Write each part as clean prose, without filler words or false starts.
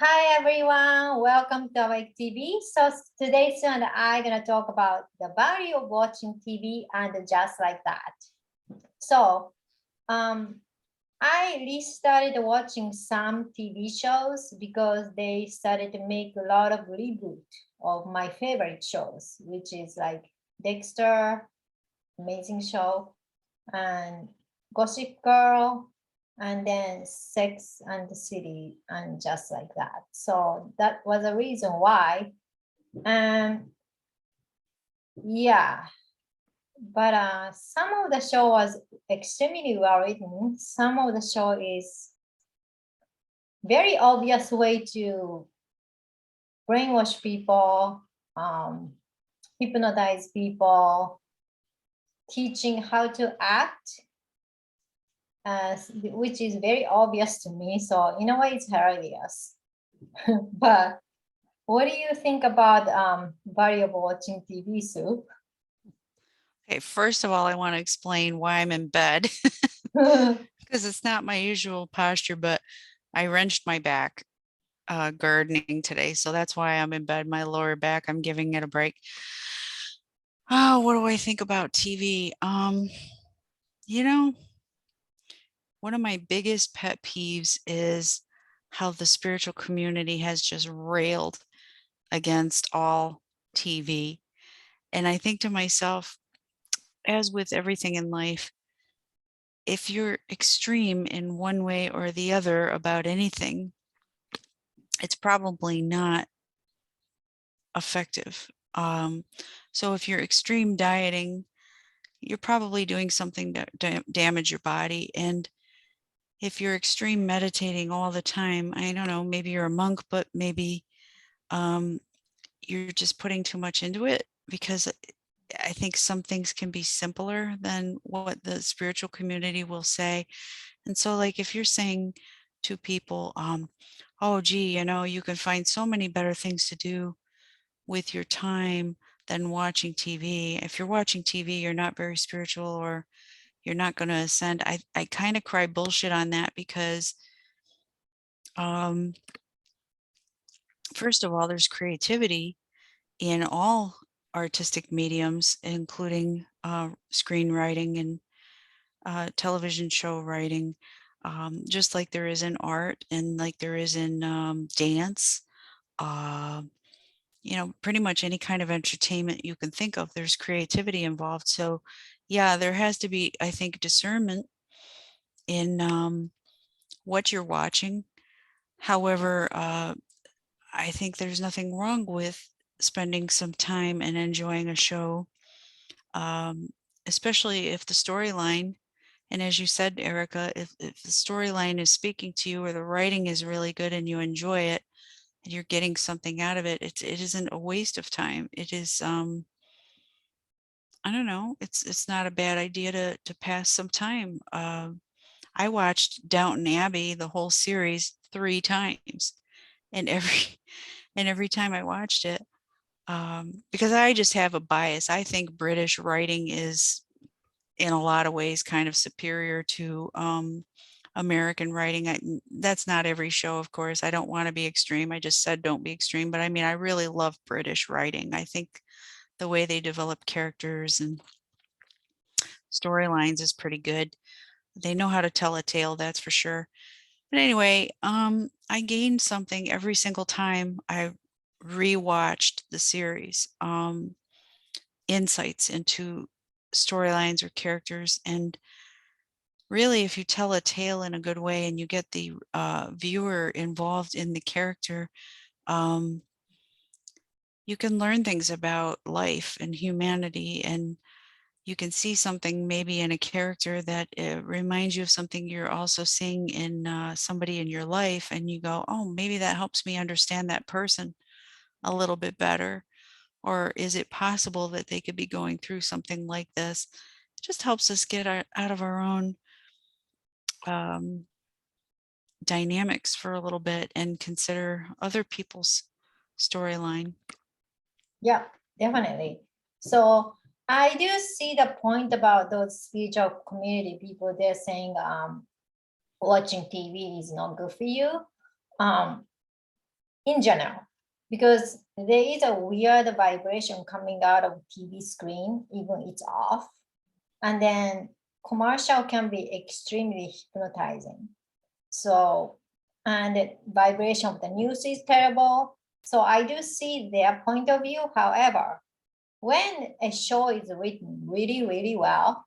Hi everyone, welcome to our TV. So today Sue and I are gonna talk about the value of watching TV and just like that. So I restarted watching some TV shows because they started to make a lot of reboot of my favorite shows, which is like Dexter, amazing show, and Gossip Girl, and then Sex and the City, and just like that. So that was a reason why. And yeah, but some of the show was extremely well written. Some of the show is very obvious way to brainwash people, um, hypnotize people, teaching how to act, which is very obvious to me. So in a way, it's hilarious. But what do you think about value of watching TV, Sue? Okay, first of all, I want to explain why I'm in bed Yeah, because it's not my usual posture, but I wrenched my back gardening today. So that's why I'm in bed. My lower back, I'm giving it a break. Oh, what do I think about TV? You know, one of my biggest pet peeves is how the spiritual community has just railed against all TV. And I think to myself, as with everything in life, if you're extreme in one way or the other about anything, it's probably not effective. So if you're extreme dieting, you're probably doing something to damage your body. And if you're extreme meditating all the time, I don't know, maybe you're a monk, but maybe um, you're just putting too much into it, because I think some things can be simpler than what the spiritual community will say. And so, like, if you're saying to people, oh, gee, you can find so many better things to do with your time than watching TV. If you're watching TV, you're not very spiritual, or you're not going to ascend. I kind of cry bullshit on that, because um, first of all, there's creativity in all artistic mediums, including screenwriting and television show writing, just like there is in art and like there is in dance. Uh, pretty much any kind of entertainment you can think of, there's creativity involved. So, yeah, there has to be, I think, discernment in what you're watching. However, I think there's nothing wrong with spending some time and enjoying a show, um, especially if the storyline, and as you said, Erica, if the storyline is speaking to you, or the writing is really good and you enjoy it and you're getting something out of it, it isn't a waste of time. It is, I don't know, it's not a bad idea to pass some time. I watched Downton Abbey, the whole series, 3 times, and every and every time I watched it, because I just have a bias. I think British writing is, in a lot of ways, kind of superior to American writing. That's not every show, of course. I don't want to be extreme. I just said don't be extreme, but I mean, I really love British writing. I think the way they develop characters and storylines is pretty good. They know how to tell a tale, that's for sure. But anyway, I gained something every single time I rewatched the series. Insights into storylines or characters. And really, if you tell a tale in a good way and you get the viewer involved in the character, um, you can learn things about life and humanity, and you can see something maybe in a character that reminds you of something you're also seeing in somebody in your life, and you go, oh, maybe that helps me understand that person a little bit better. Or is it possible that they could be going through something like this? It just helps us get out of our own um, dynamics for a little bit and consider other people's storyline. definitely. So I do see the point about those spiritual community people. They're saying watching TV is not good for you. Um, in general, because there is a weird vibration coming out of TV screen, even it's off. And then commercial can be extremely hypnotizing. So, and the vibration of the news is terrible. So I do see their point of view. However, when a show is written really, really well,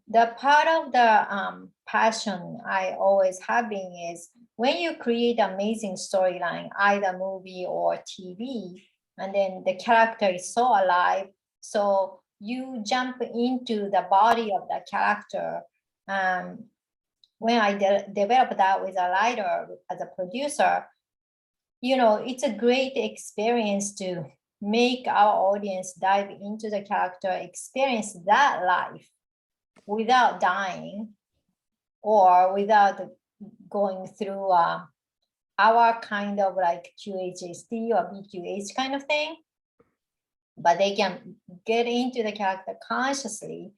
the part of the passion I always having is when you create amazing storyline, either movie or TV, and then the character is so alive, so you jump into the body of the character. Um, when I developed that with a writer as a producer, it's a great experience to make our audience dive into the character, experience that life without dying or without going through our kind of like QHST or BQH kind of thing. But they can get into the character consciously,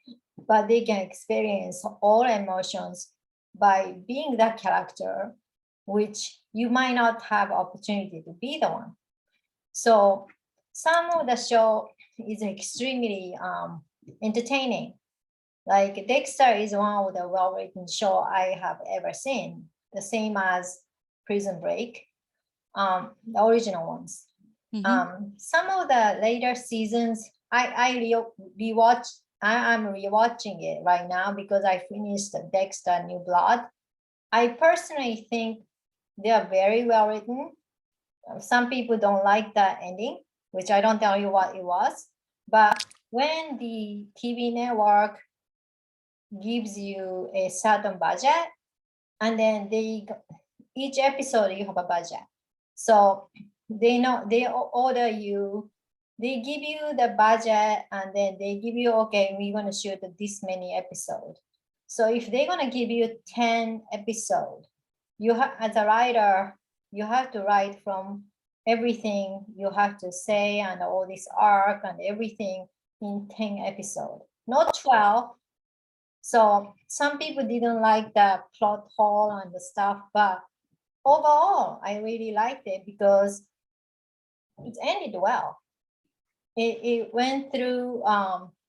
but they can experience all emotions by being that character, which you might not have opportunity to be the one. So some of the show is extremely entertaining. Like Dexter is one of the well-written show I have ever seen, the same as Prison Break, the original ones. Some of the later seasons, rewatch. I'm rewatching it right now because I finished Dexter New Blood. I personally think they are very well written. Some people don't like the ending, which I don't tell you what it was. But when the TV network gives you a certain budget, and then each episode you have a budget, so they order you, they give you the budget, and then they give you, okay, we're going to shoot this many episodes. So if they're going to give you 10 episodes, you have, as a writer, you have to write from everything you have to say and all this arc and everything in 10 episodes, not 12. So some people didn't like the plot hole and the stuff, but overall, I really liked it because it ended well. It went through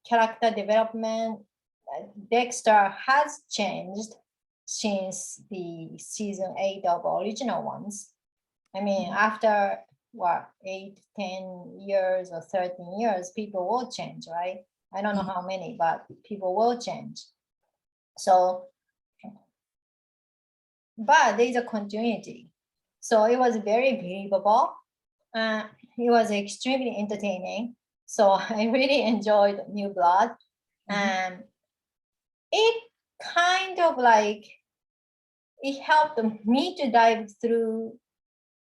character development. Dexter has changed since the season 8 of original ones. I mean, after what, 8, 10 years or 13 years, people will change, right? I don't know how many, but people will change. So, but there's a continuity. So it was very believable. It was extremely entertaining. So I really enjoyed New Blood. And it kind of like, it helped me to dive through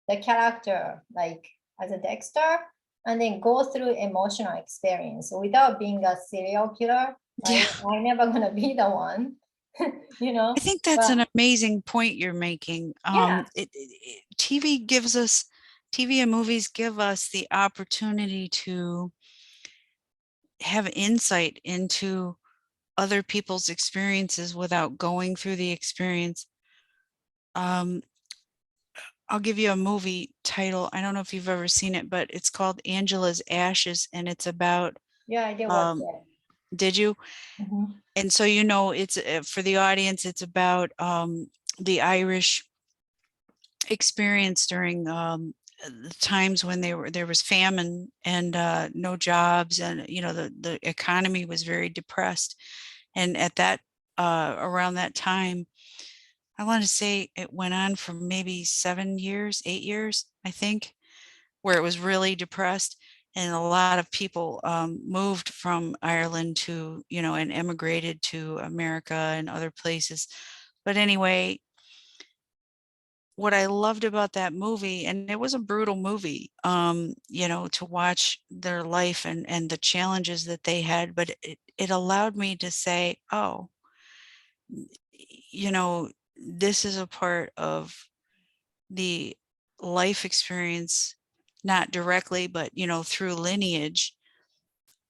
the character, like as a Dexter, and then go through emotional experience without being a serial killer. Yeah. I'm never gonna be the one, I think that's but an amazing point you're making. yeah, TV and movies give us the opportunity to have insight into other people's experiences without going through the experience. I'll give you a movie title. I don't know if you've ever seen it, but it's called Angela's Ashes, and it's about, yeah, I did watch did you? that. And so, it's for the audience, it's about the Irish experience during the times when there was famine and no jobs, and the economy was very depressed. And at that around that time, I want to say it went on for maybe 7 years, 8 years, I think, where it was really depressed. And a lot of people moved from Ireland to, and emigrated to America and other places. But anyway, what I loved about that movie, and it was a brutal movie, to watch their life and the challenges that they had, but it allowed me to say, oh, this is a part of the life experience, not directly, but, through lineage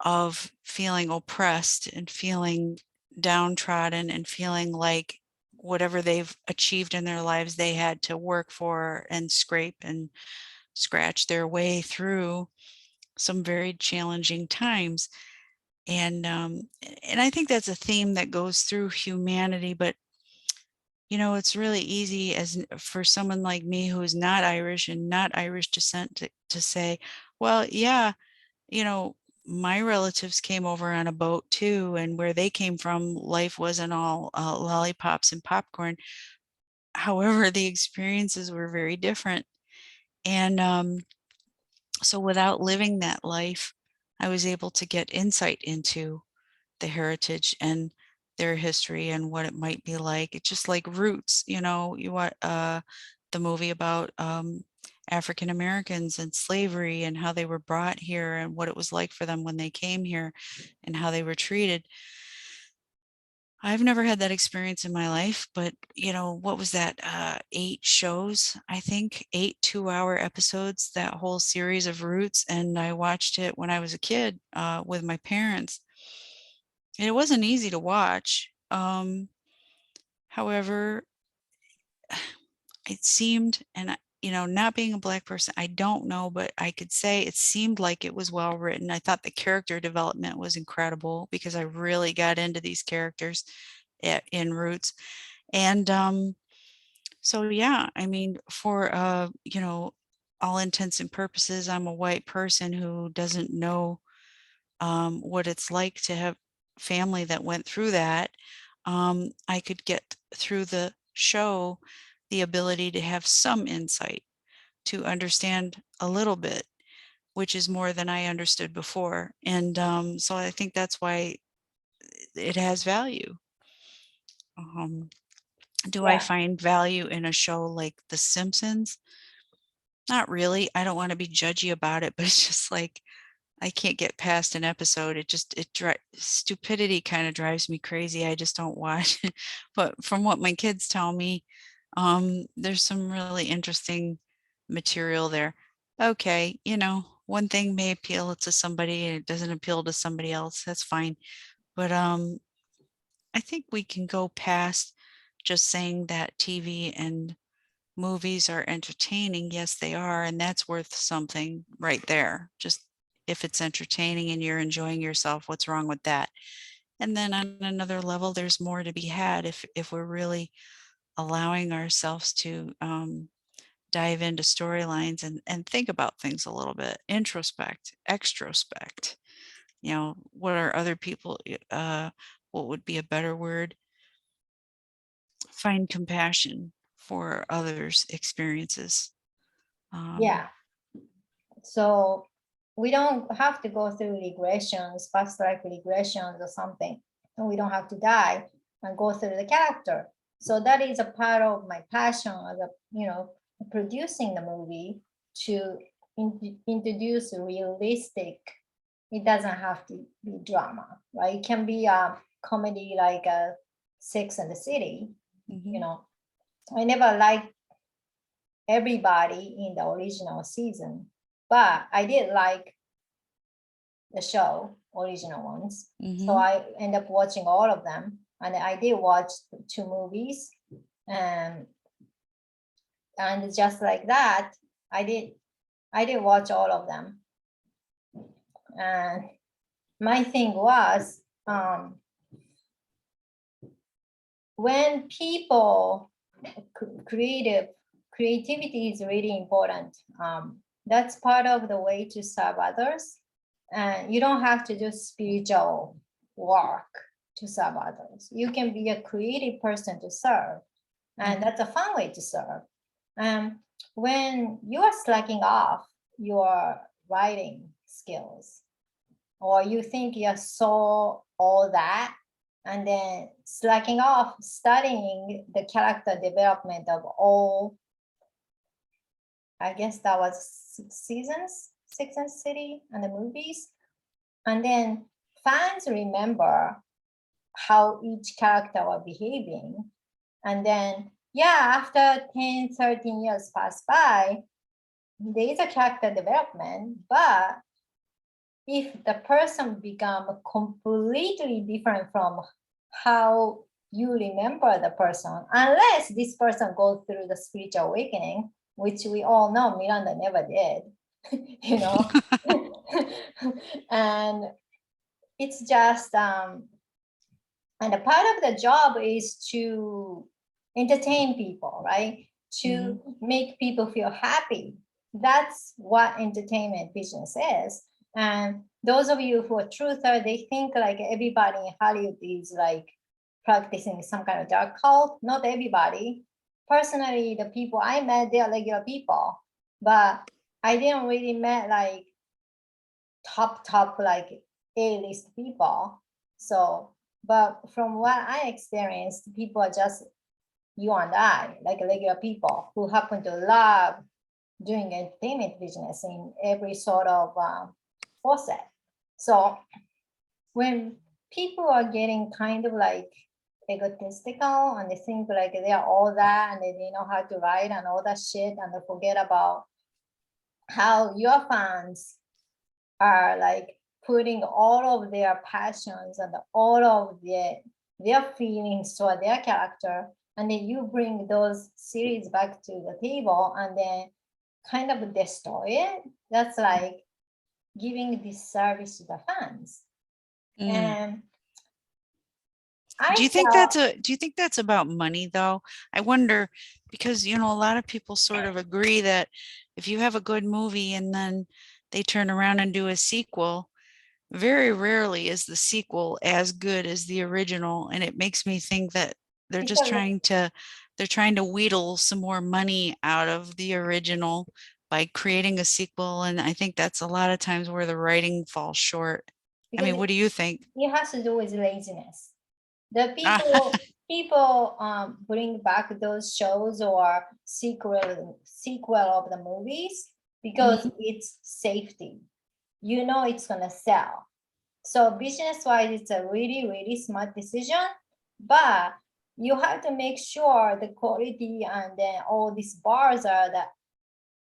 of feeling oppressed and feeling downtrodden and feeling like whatever they've achieved in their lives, they had to work for and scrape and scratch their way through some very challenging times. And I think that's a theme that goes through humanity. But it's really easy for someone like me who is not Irish and not Irish descent to say, well, yeah, my relatives came over on a boat too, and where they came from, life wasn't all lollipops and popcorn. However, the experiences were very different. And so without living that life, I was able to get insight into the heritage and their history and what it might be like. It's just like Roots, you want the movie about African Americans and slavery and how they were brought here and what it was like for them when they came here and how they were treated. I've never had that experience in my life, but what was that? 8 shows, I think, 8 2-hour episodes, that whole series of Roots. And I watched it when I was a kid with my parents. And it wasn't easy to watch. However, it seemed, and not being a Black person, I don't know, but I could say it seemed like it was well written. I thought the character development was incredible because I really got into these characters in Roots. And so, yeah, I mean, for, all intents and purposes, I'm a white person who doesn't know what it's like to have family that went through that. I could get through the show the ability to have some insight, to understand a little bit, which is more than I understood before. And so I think that's why it has value. Do I Yeah. find value in a show like The Simpsons? Not really. I don't want to be judgy about it, but it's just like I can't get past an episode. Stupidity kind of drives me crazy. I just don't watch it. But from what my kids tell me, there's some really interesting material there. Okay, one thing may appeal to somebody and it doesn't appeal to somebody else. That's fine. But I think we can go past just saying that TV and movies are entertaining. Yes, they are, and that's worth something right there. Just if it's entertaining and you're enjoying yourself, what's wrong with that? And then on another level, there's more to be had if we're really allowing ourselves to dive into storylines and think about things a little bit, introspect, extrospect. What are other people? What would be a better word? Find compassion for others' experiences. Yeah. So we don't have to go through regressions, past life regressions or something. And we don't have to die and go through the character. So that is a part of my passion as producing the movie to introduce realistic. It doesn't have to be drama, right? It can be a comedy like a Sex and the City. Mhm. I never liked everybody in the original season, but I did like the show, original ones. So Mhm. I end up watching all of them, and I did watch 2 movies, and just like that, I did watch all of them. And my thing was, when people creativity is really important. That's part of the way to serve others, and you don't have to do spiritual work to serve others. You can be a creative person to serve, and Mhm. that's a fun way to serve. um, when you are slacking off your writing skills, or you think you saw all that, and then slacking off studying the character development of all, I guess that was 6 seasons, Six and City and the movies. And then fans remember how each character was behaving. And then, yeah, after 10, 13 years pass by, there is a character development, but if the person become completely different from how you remember the person, unless this person goes through the spiritual awakening, which we all know Miranda never did, you know. And it's just and a part of the job is to entertain people, right? To make people feel happy. That's what entertainment business is. And those of you who are truther, they think like everybody in Hollywood is like practicing some kind of dark cult. Not everybody. Personally, the people I met, they are regular people, but I didn't really met like top like A-list people. So, but from what I experienced, people are just you and I, like regular people who happen to love doing entertainment business in every sort of facet. So when people are getting kind of like egotistical and they think like they are all that and they know how to write and all that shit and they forget about how your fans are like putting all of their passions and all of their feelings toward their character, and then you bring those series back to the table and then kind of destroy it. That's like giving this service to the fans. And I felt Do you think that's about money though? I wonder because you know a lot of people sort of agree that if you have a good movie and then they turn around and do a sequel, very rarely is the sequel as good as the original, and it makes me think that they're just because trying to wheedle some more money out of the original by creating a sequel, and I think that's a lot of times where the writing falls short. I because mean, what do you think? it has to do with laziness. The Ah, people bring back those shows or sequel of the movies because mhm. it's safety. You know it's gonna sell. So business wise, it's a really smart decision, but you have to make sure the quality and then all these bars are that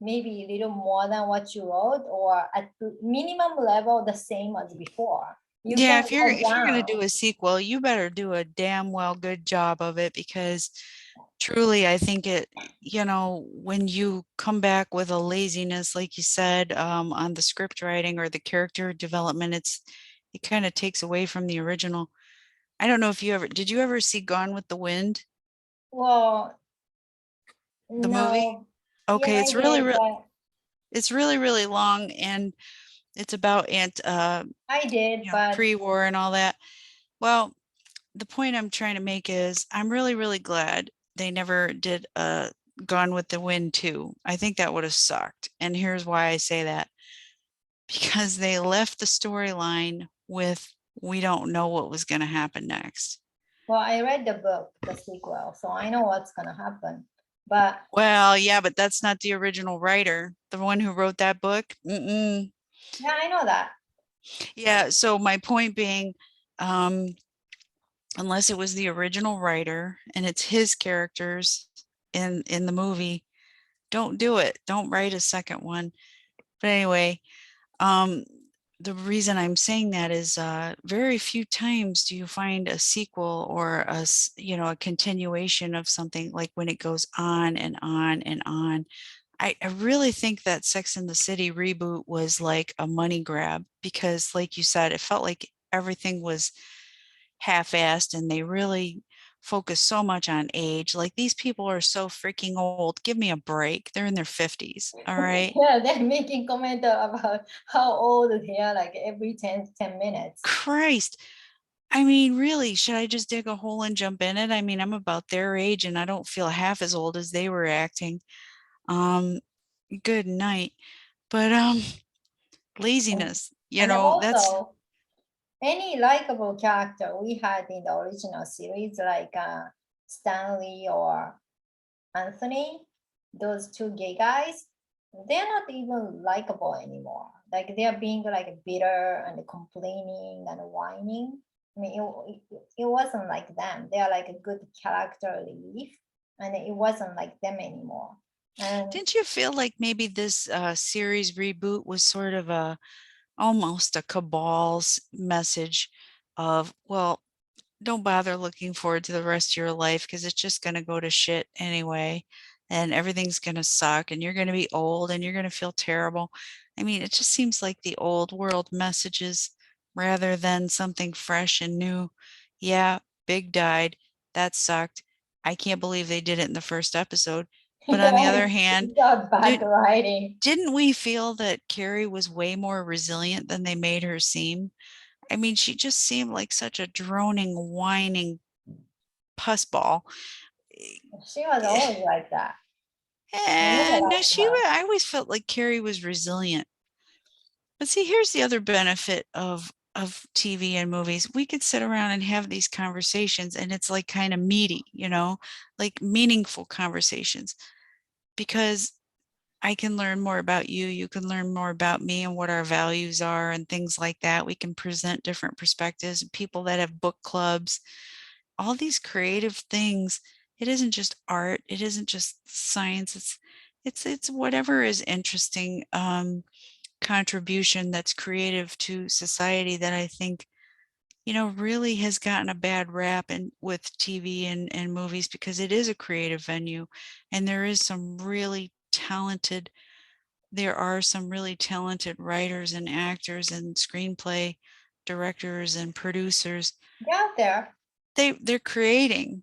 maybe a little more than what you wrote or at the minimum level the same as before. You Yeah, can go if you're gonna down. do a sequel, you better do a damn well good job of it because truly I think it, you know, when you come back with a laziness, like you said, on the script writing or the character development, it kind of takes away from the original. I don't know if did you ever see Gone with the Wind, Well, the movie? no, yeah, Okay, I did, but it's really, really long and it's about I did, you know, but pre-war and all that. Well, the point I'm trying to make is I'm really, really glad they never did Gone with the Wind 2. I think that would have sucked. And here's why I say that. Because they left the storyline with we don't know what was going to happen next. well, I read the book, the sequel, so I know what's gonna happen. But Well, yeah, but that's not the original writer, the one who wrote that book. Mm-mm. yeah, I know that. Yeah, so my point being, um, unless it was the original writer and it's his characters in the movie, don't do it. Don't write a second one. But anyway, um, the reason I'm saying that is very few times do you find a sequel or you know, a continuation of something like when it goes on and on and on. I really think that Sex and the City reboot was like a money grab because, like you said, it felt like everything was half-assed and they really focus so much on age. Like these people are so freaking old. Give me a break. They're in their 50s. All right. Yeah, they're making comment about how old they are like every 10 minutes. Christ. I mean, really, should I just dig a hole and jump in it? I mean, I'm about their age and I don't feel half as old as they were acting. Um, good night. But And, laziness, you and know, that's also any likable character we had in the original series, like Stanley or Anthony, those two gay guys, they're not even likable anymore. Like they're being like bitter and complaining and whining. I mean, it wasn't like them. They are like a good character relief, and it wasn't like them anymore. And didn't you feel like maybe this series reboot was sort of a almost a cabal's message of, well, don't bother looking forward to the rest of your life because it's just going to go to shit anyway. and everything's going to suck and you're going to be old and you're going to feel terrible. I mean, it just seems like the old world messages rather than something fresh and new. Yeah, Big died. That sucked. I can't believe they did it in the first episode. But on the Yeah, other hand, it's not bad did, writing. didn't we feel that Carrie was way more resilient than they made her seem? I mean, she just seemed like such a droning, whining pussball. She was always like that. I never And liked her. I always felt like Carrie was resilient. But see, here's the other benefit of TV and movies. We could sit around and have these conversations and it's like kind of meaty, like meaningful conversations because I can learn more about you, you can learn more about me and what our values are and things like that. We can present different perspectives, people that have book clubs, all these creative things. It isn't just art, it isn't just science, it's whatever is interesting contribution that's creative to society that I think really has gotten a bad rap with TV and movies because it is a creative venue and there are some really talented writers and actors and screenplay directors and producers. Get out there. They're creating.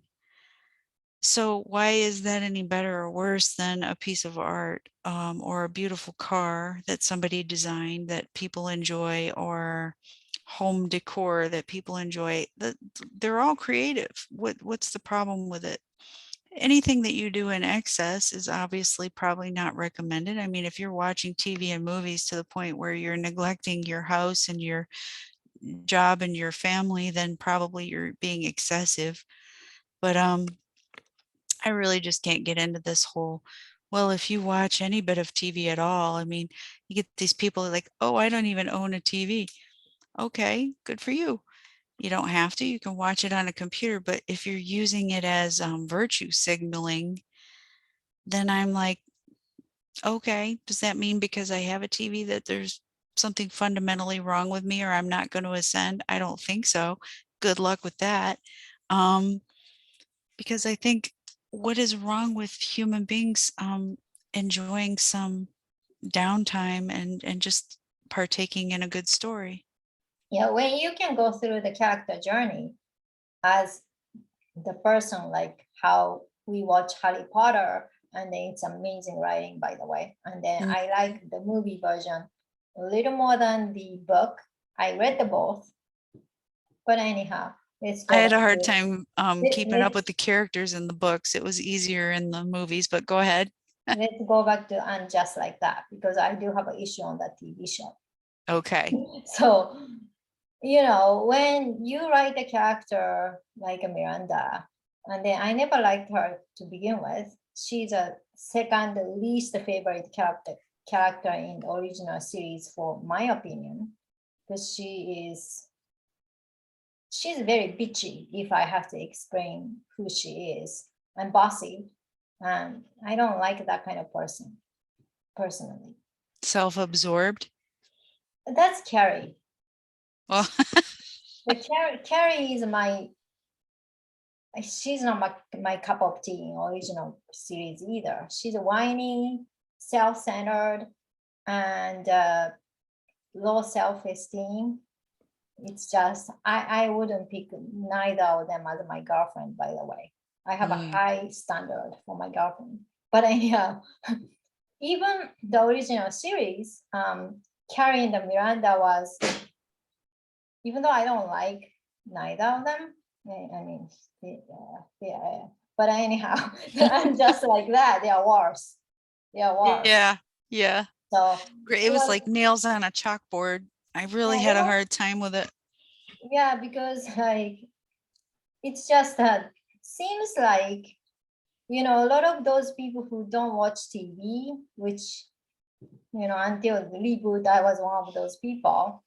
So why is that any better or worse than a piece of art or a beautiful car that somebody designed that people enjoy or home decor that people enjoy? They're all creative. What's the problem with it? Anything that you do in excess is obviously probably not recommended. I mean, if you're watching TV and movies to the point where you're neglecting your house and your job and your family, then probably you're being excessive. But I really just can't get into this whole, well, if you watch any bit of TV at all, I mean, you get these people like, oh, I don't even own a TV. Okay, good for you. You don't have to, you can watch it on a computer, but if you're using it as virtue signaling, then I'm like, okay, does that mean because I have a TV that there's something fundamentally wrong with me or I'm not going to ascend? I don't think so. Good luck with that. Um, because I think what is wrong with human beings enjoying some downtime and just partaking in a good story? Yeah, when you can go through the character journey as the person, like how we watch Harry Potter, and then it's amazing writing, by the way. And then Mm. I like the movie version a little more than the book. I read the both, but anyhow, let's I go had back a hard to time keeping up let's with the characters in the books. It was easier in the movies, but go ahead. let's go back to And Just Like That, because I do have an issue on that TV show. Okay. So, when you write a character like a Miranda, and then I never liked her to begin with. She's a second least favorite character in the original series, for my opinion, because she's very bitchy, if I have to explain who she is, and bossy. And I don't like that kind of person, personally. Self-absorbed. That's Carrie. Well, Carrie is she's not my cup of tea in original series either. She's whiny, self-centered, and low self-esteem. It's just I wouldn't pick neither of them as my girlfriend, by the way. I have a high standard for my girlfriend. But anyhow, even the original series, Carrie and the Miranda was, even though I don't like neither of them, I mean, yeah. But anyhow, I'm just like that. They are worse. They are worse. yeah, yeah. So Great. It it was was, like nails on a chalkboard. I really yeah, it had a was, hard time with it. yeah, because like it's just that seems like a lot of those people who don't watch TV, which until the reboot, I was one of those people.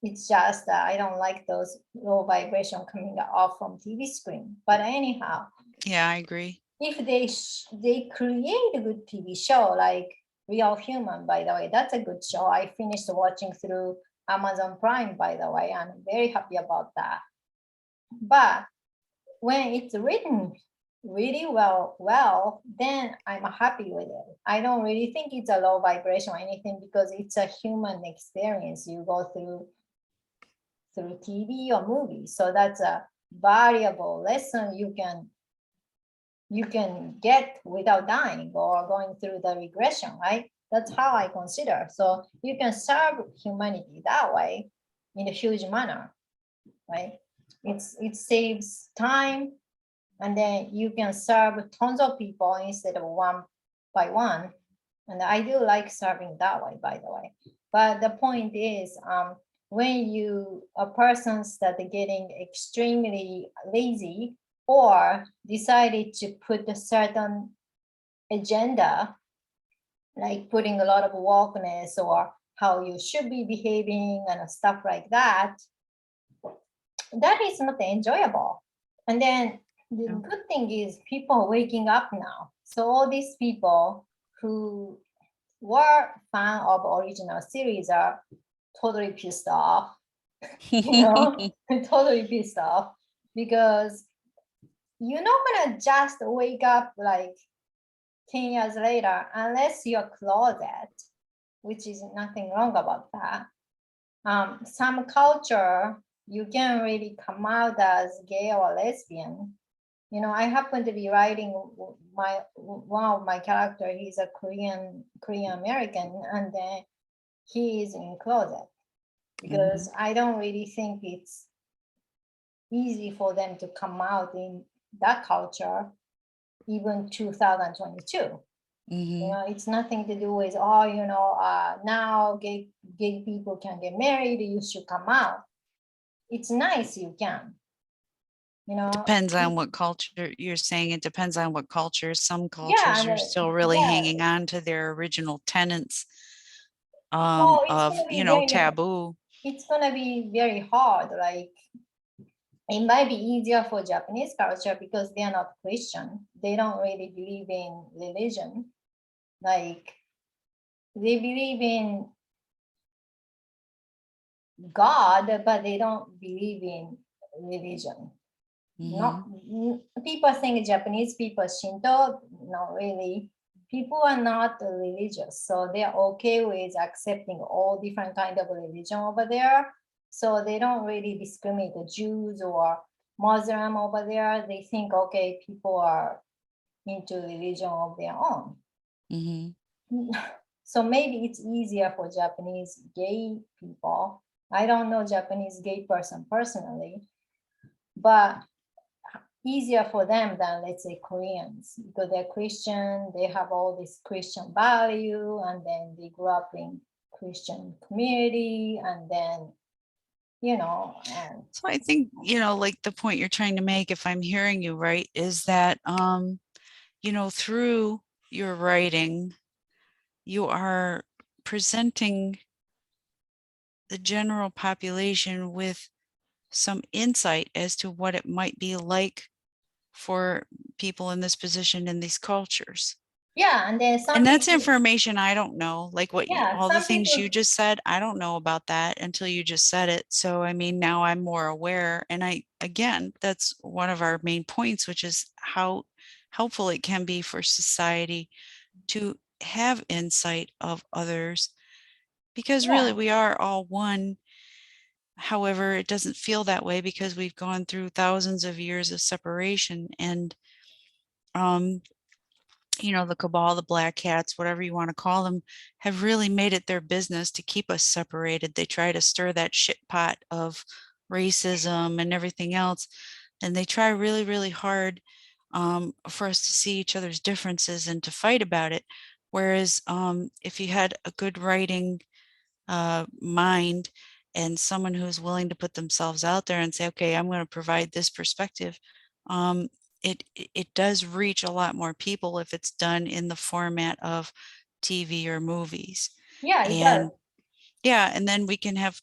It's just that I don't like those low vibration coming off from TV screen. But anyhow, Yeah, I agree. if they create a good TV show like Real Human, by the way, that's a good show. I finished watching through Amazon Prime, by the way. I'm very happy about that. But when it's written really well, then I'm happy with it. I don't really think it's a low vibration or anything because it's a human experience you go through TV or movies. So that's a valuable lesson you can get without dying or going through the regression, right? That's how I consider. So you can serve humanity that way in a huge manner, right? It saves time, and then you can serve tons of people instead of one by one. And I do like serving that way, by the way. But the point is, when a person start getting extremely lazy or decided to put a certain agenda, like putting a lot of wokeness or how you should be behaving and stuff like that, that is not enjoyable. And then the Yeah. good thing is people are waking up now. So all these people who were fan of original series are totally pissed off, you know, totally pissed off because you're not gonna just wake up like 10 years later unless you're closet, which is nothing wrong about that. Some culture you can really come out as gay or lesbian. You know, I happen to be writing my one of my character. He's a Korean American, and then he is in closet because I don't really think it's easy for them to come out in that culture, even 2022. You know, it's nothing to do with, oh, now gay people can get married, you should come out. It's nice you can, you know. Depends on what culture you're saying. It depends on what culture. Some Yeah, cultures and are still really yeah. hanging on to their original tenets Well, of, taboo. it's gonna be very hard. Like it might be easier for Japanese culture because they are not Christian. They don't really believe in religion. Like they believe in God, but they don't believe in religion. Not people think Japanese people Shinto, not really. People are not religious, so they're okay with accepting all different kind of religion over there. So they don't really discriminate the Jews or Muslim over there. They think, okay, people are into religion of their own. So maybe it's easier for Japanese gay people. I don't know Japanese gay person personally, but easier for them than, let's say, Koreans, because they're Christian, they have all this Christian value, and then they grew up in Christian community, and then and So I think, like the point you're trying to make, if I'm hearing you right, is that through your writing, you are presenting the general population with some insight as to what it might be like for people in this position in these cultures. yeah, and then And some that's people, information I don't know, like yeah, all the some things you people, just said, I don't know about that until you just said it. So, I mean, now I'm more aware. And again, that's one of our main points, which is how helpful it can be for society to have insight of others, because really yeah, we are all one. However, it doesn't feel that way because we've gone through thousands of years of separation, and um, the cabal, the black cats, whatever you want to call them, have really made it their business to keep us separated. They try to stir that shit pot of racism and everything else, and they try really, really hard for us to see each other's differences and to fight about it. Whereas if you had a good writing mind and someone who's willing to put themselves out there and say, okay, I'm going to provide this perspective, um, it does reach a lot more people if it's done in the format of TV or movies. yeah, it does. And yeah, and then we can have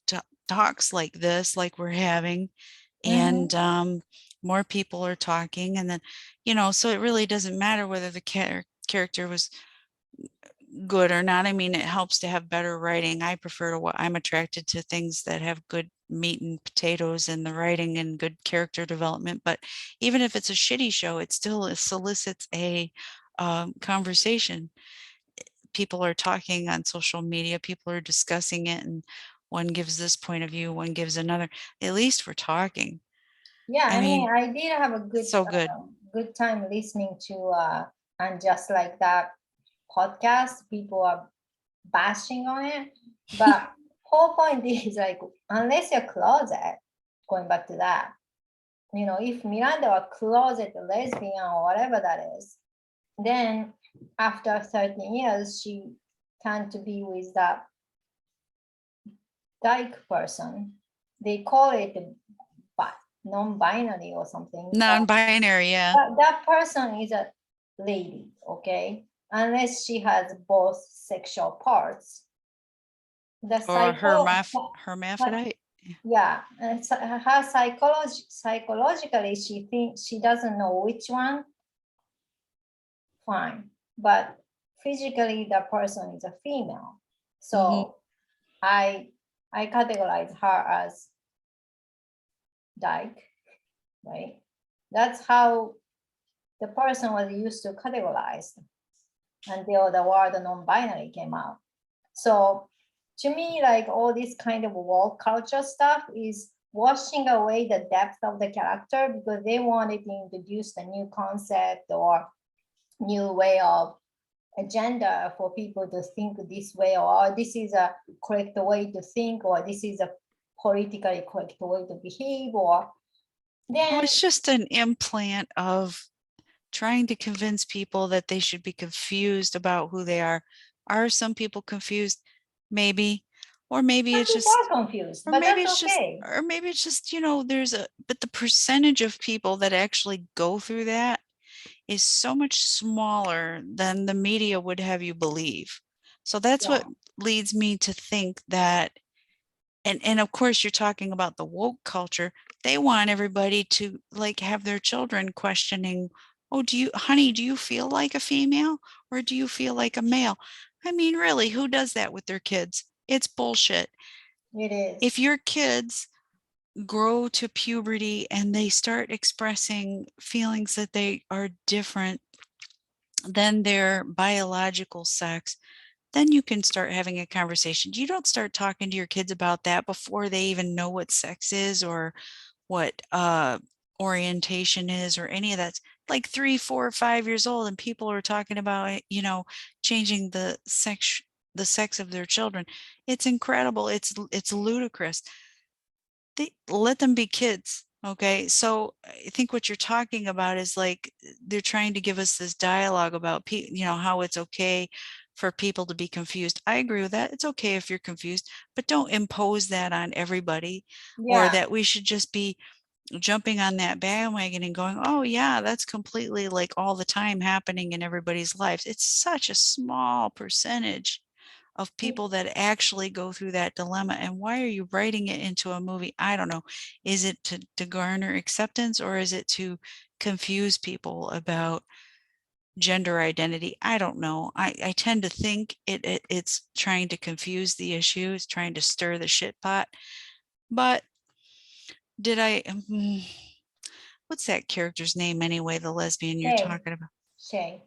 talks like this, like we're having, and more people are talking, and then so it really doesn't matter whether the character was good or not. I mean, it helps to have better writing. I prefer to what I'm attracted to things that have good meat and potatoes and the writing and good character development. But even if it's a shitty show, it still solicits a conversation. People are talking on social media, people are discussing it, and one gives this point of view, one gives another. At least we're talking. Yeah, I I mean, mean, I did have a so good. good time listening to and just like that podcast, people are bashing on it. But whole point is like, unless you're closet, going back to that, you know, if Miranda were closet lesbian or whatever that is, then after 13 years, she turned to be with that dyke person. They call it non-binary or something. Non-binary, yeah. That person is a lady, okay? Unless she has both sexual parts. The Or psycho, hermaphrodite. yeah, and her psychologically, she thinks she doesn't know which one. Fine, but physically, the person is a female. So I categorize her as dyke, right? That's how the person was used to categorized until the word non-binary came out. So to me, like all this kind of woke culture stuff is washing away the depth of the character because they wanted to introduce a new concept or new way of agenda for people to think this way, or this is a correct way to think, or this is a politically correct way to behave, or Oh, then it's just an implant of trying to convince people that they should be confused about who they are. Are some people confused? Maybe. Or maybe some it's people just, are confused, but that's okay. or maybe it's just, but the percentage of people that actually go through that is so much smaller than the media would have you believe. So that's Yeah, what leads me to think that, and of course you're talking about the woke culture. They want everybody to like have their children questioning, oh, honey, do you feel like a female or do you feel like a male? I mean, really, who does that with their kids? It's bullshit. it is. If your kids grow to puberty and they start expressing feelings that they are different than their biological sex, then you can start having a conversation. You don't start talking to your kids about that before they even know what sex is or what orientation is or any of that. Like 3, 4, 5 years old, and people are talking about, changing the sex of their children. It's incredible. It's ludicrous. They let them be kids. Okay. So I think what you're talking about is like they're trying to give us this dialogue about how it's okay for people to be confused. I agree with that. It's okay if you're confused, but don't impose that on everybody, or Yeah, that we should just be jumping on that bandwagon and going, oh yeah, that's completely like all the time happening in everybody's lives. It's such a small percentage of people that actually go through that dilemma. And why are you writing it into a movie? I don't know. Is it to garner acceptance, or is it to confuse people about gender identity? I don't know. I tend to think it's trying to confuse the issue. It's trying to stir the shit pot. But did I what's that character's name anyway, the lesbian you're Shay, talking about? Shay.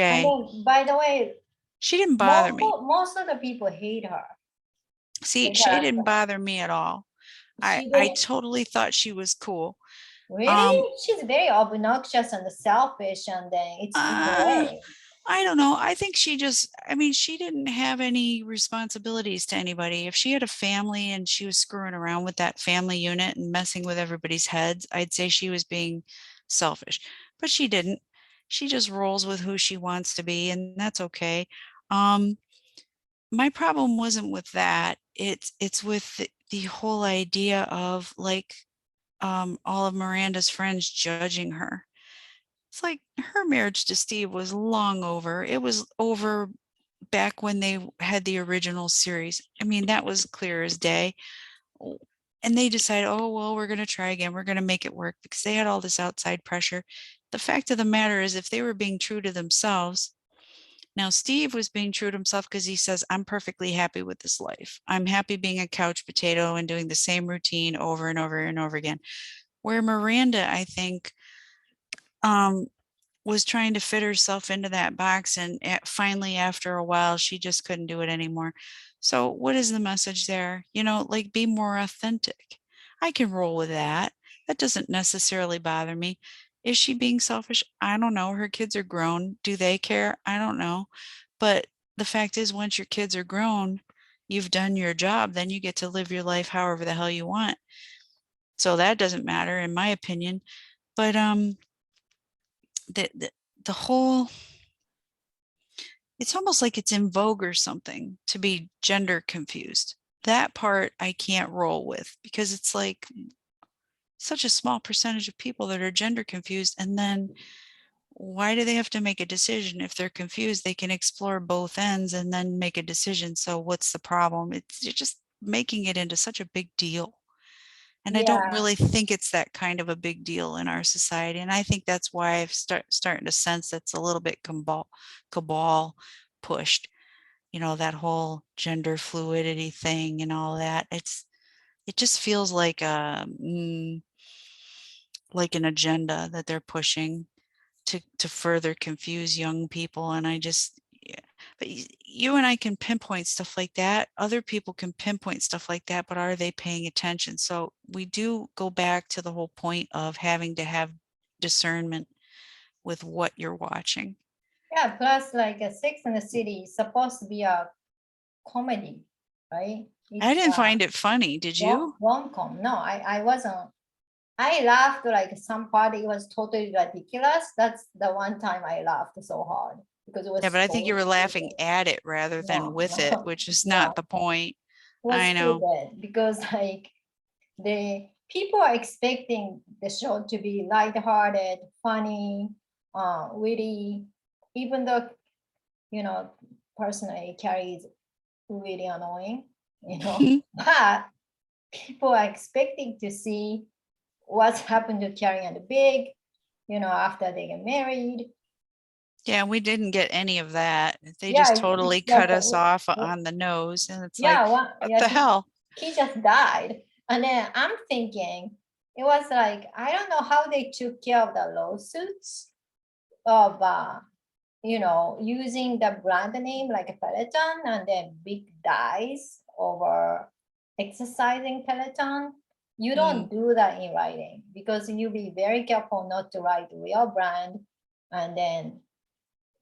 And Shay. then, by the way, She didn't bother me. most of the people hate her, See, the Shay didn't character. bother me at all. I She I didn't totally thought she was cool. Um, really. She's very obnoxious and selfish, and then it's in a uh, way. I don't know. I think I mean, she didn't have any responsibilities to anybody. If she had a family and she was screwing around with that family unit and messing with everybody's heads, I'd say she was being selfish. But she didn't. She just rolls with who she wants to be, and that's okay. Um, my problem wasn't with that. It's with the whole idea of like all of Miranda's friends judging her. It's like her marriage to Steve was long over. It was over back when they had the original series. I mean, that was clear as day. And they decided, oh, well, we're going to try again. We're going to make it work because they had all this outside pressure. The fact of the matter is, if they were being true to themselves, Now, Steve was being true to himself because he says, I'm perfectly happy with this life. I'm happy being a couch potato and doing the same routine over and over and over again. Where Miranda, I think, um, was trying to fit herself into that box. And finally, after a while, she just couldn't do it anymore. So, what is the message there? You know, like be more authentic. I can roll with that. That doesn't necessarily bother me. Is she being selfish? I don't know. Her kids are grown. Do they care? I don't know. But the fact is, once your kids are grown, you've done your job, then you get to live your life however the hell you want. So that doesn't matter, in my opinion. But the, the the whole, it's almost like it's in vogue or something to be gender confused. That part I can't roll with because it's like such a small percentage of people that are gender confused. And then why do they have to make a decision? If they're confused, they can explore both ends and then make a decision. So what's the problem? It's you're just making it into such a big deal. And I don't Yeah, really think it's that kind of a big deal in our society. And I think that's why I've starting to sense that's a little bit cabal pushed, you know, that whole gender fluidity thing and all that. It just feels like an agenda that they're pushing to further confuse young people. And I just, yeah. But you and I can pinpoint stuff like that. Other people can pinpoint stuff like that, but are they paying attention? So we do go back to the whole point of having to have discernment with what you're watching. yeah. Plus, like a Sex and the City is supposed to be a comedy, right? I It's didn't find it funny. Did you? rom-com. No, I wasn't. I laughed like some part. It was totally ridiculous. That's the one time I laughed so hard because it Yeah, was but I think you so were laughing stupid. at it rather than No, with it, no, which is not no. the point. It was I know. stupid because like the people are expecting the show to be lighthearted, funny, witty, even though personally Carrie is really annoying, but people are expecting to see what's happened to Carrie and the Big, after they get married. Yeah, we didn't get any of that. They just Yeah, totally it's like cut us off on the nose. And it's like, yeah, what the hell? he just died. And then I'm thinking it was like, I don't know how they took care of the lawsuits of using the brand name like Peloton, and then Big dies over exercising Peloton. You Mm, don't do that in writing because you be very careful not to write real brand, and then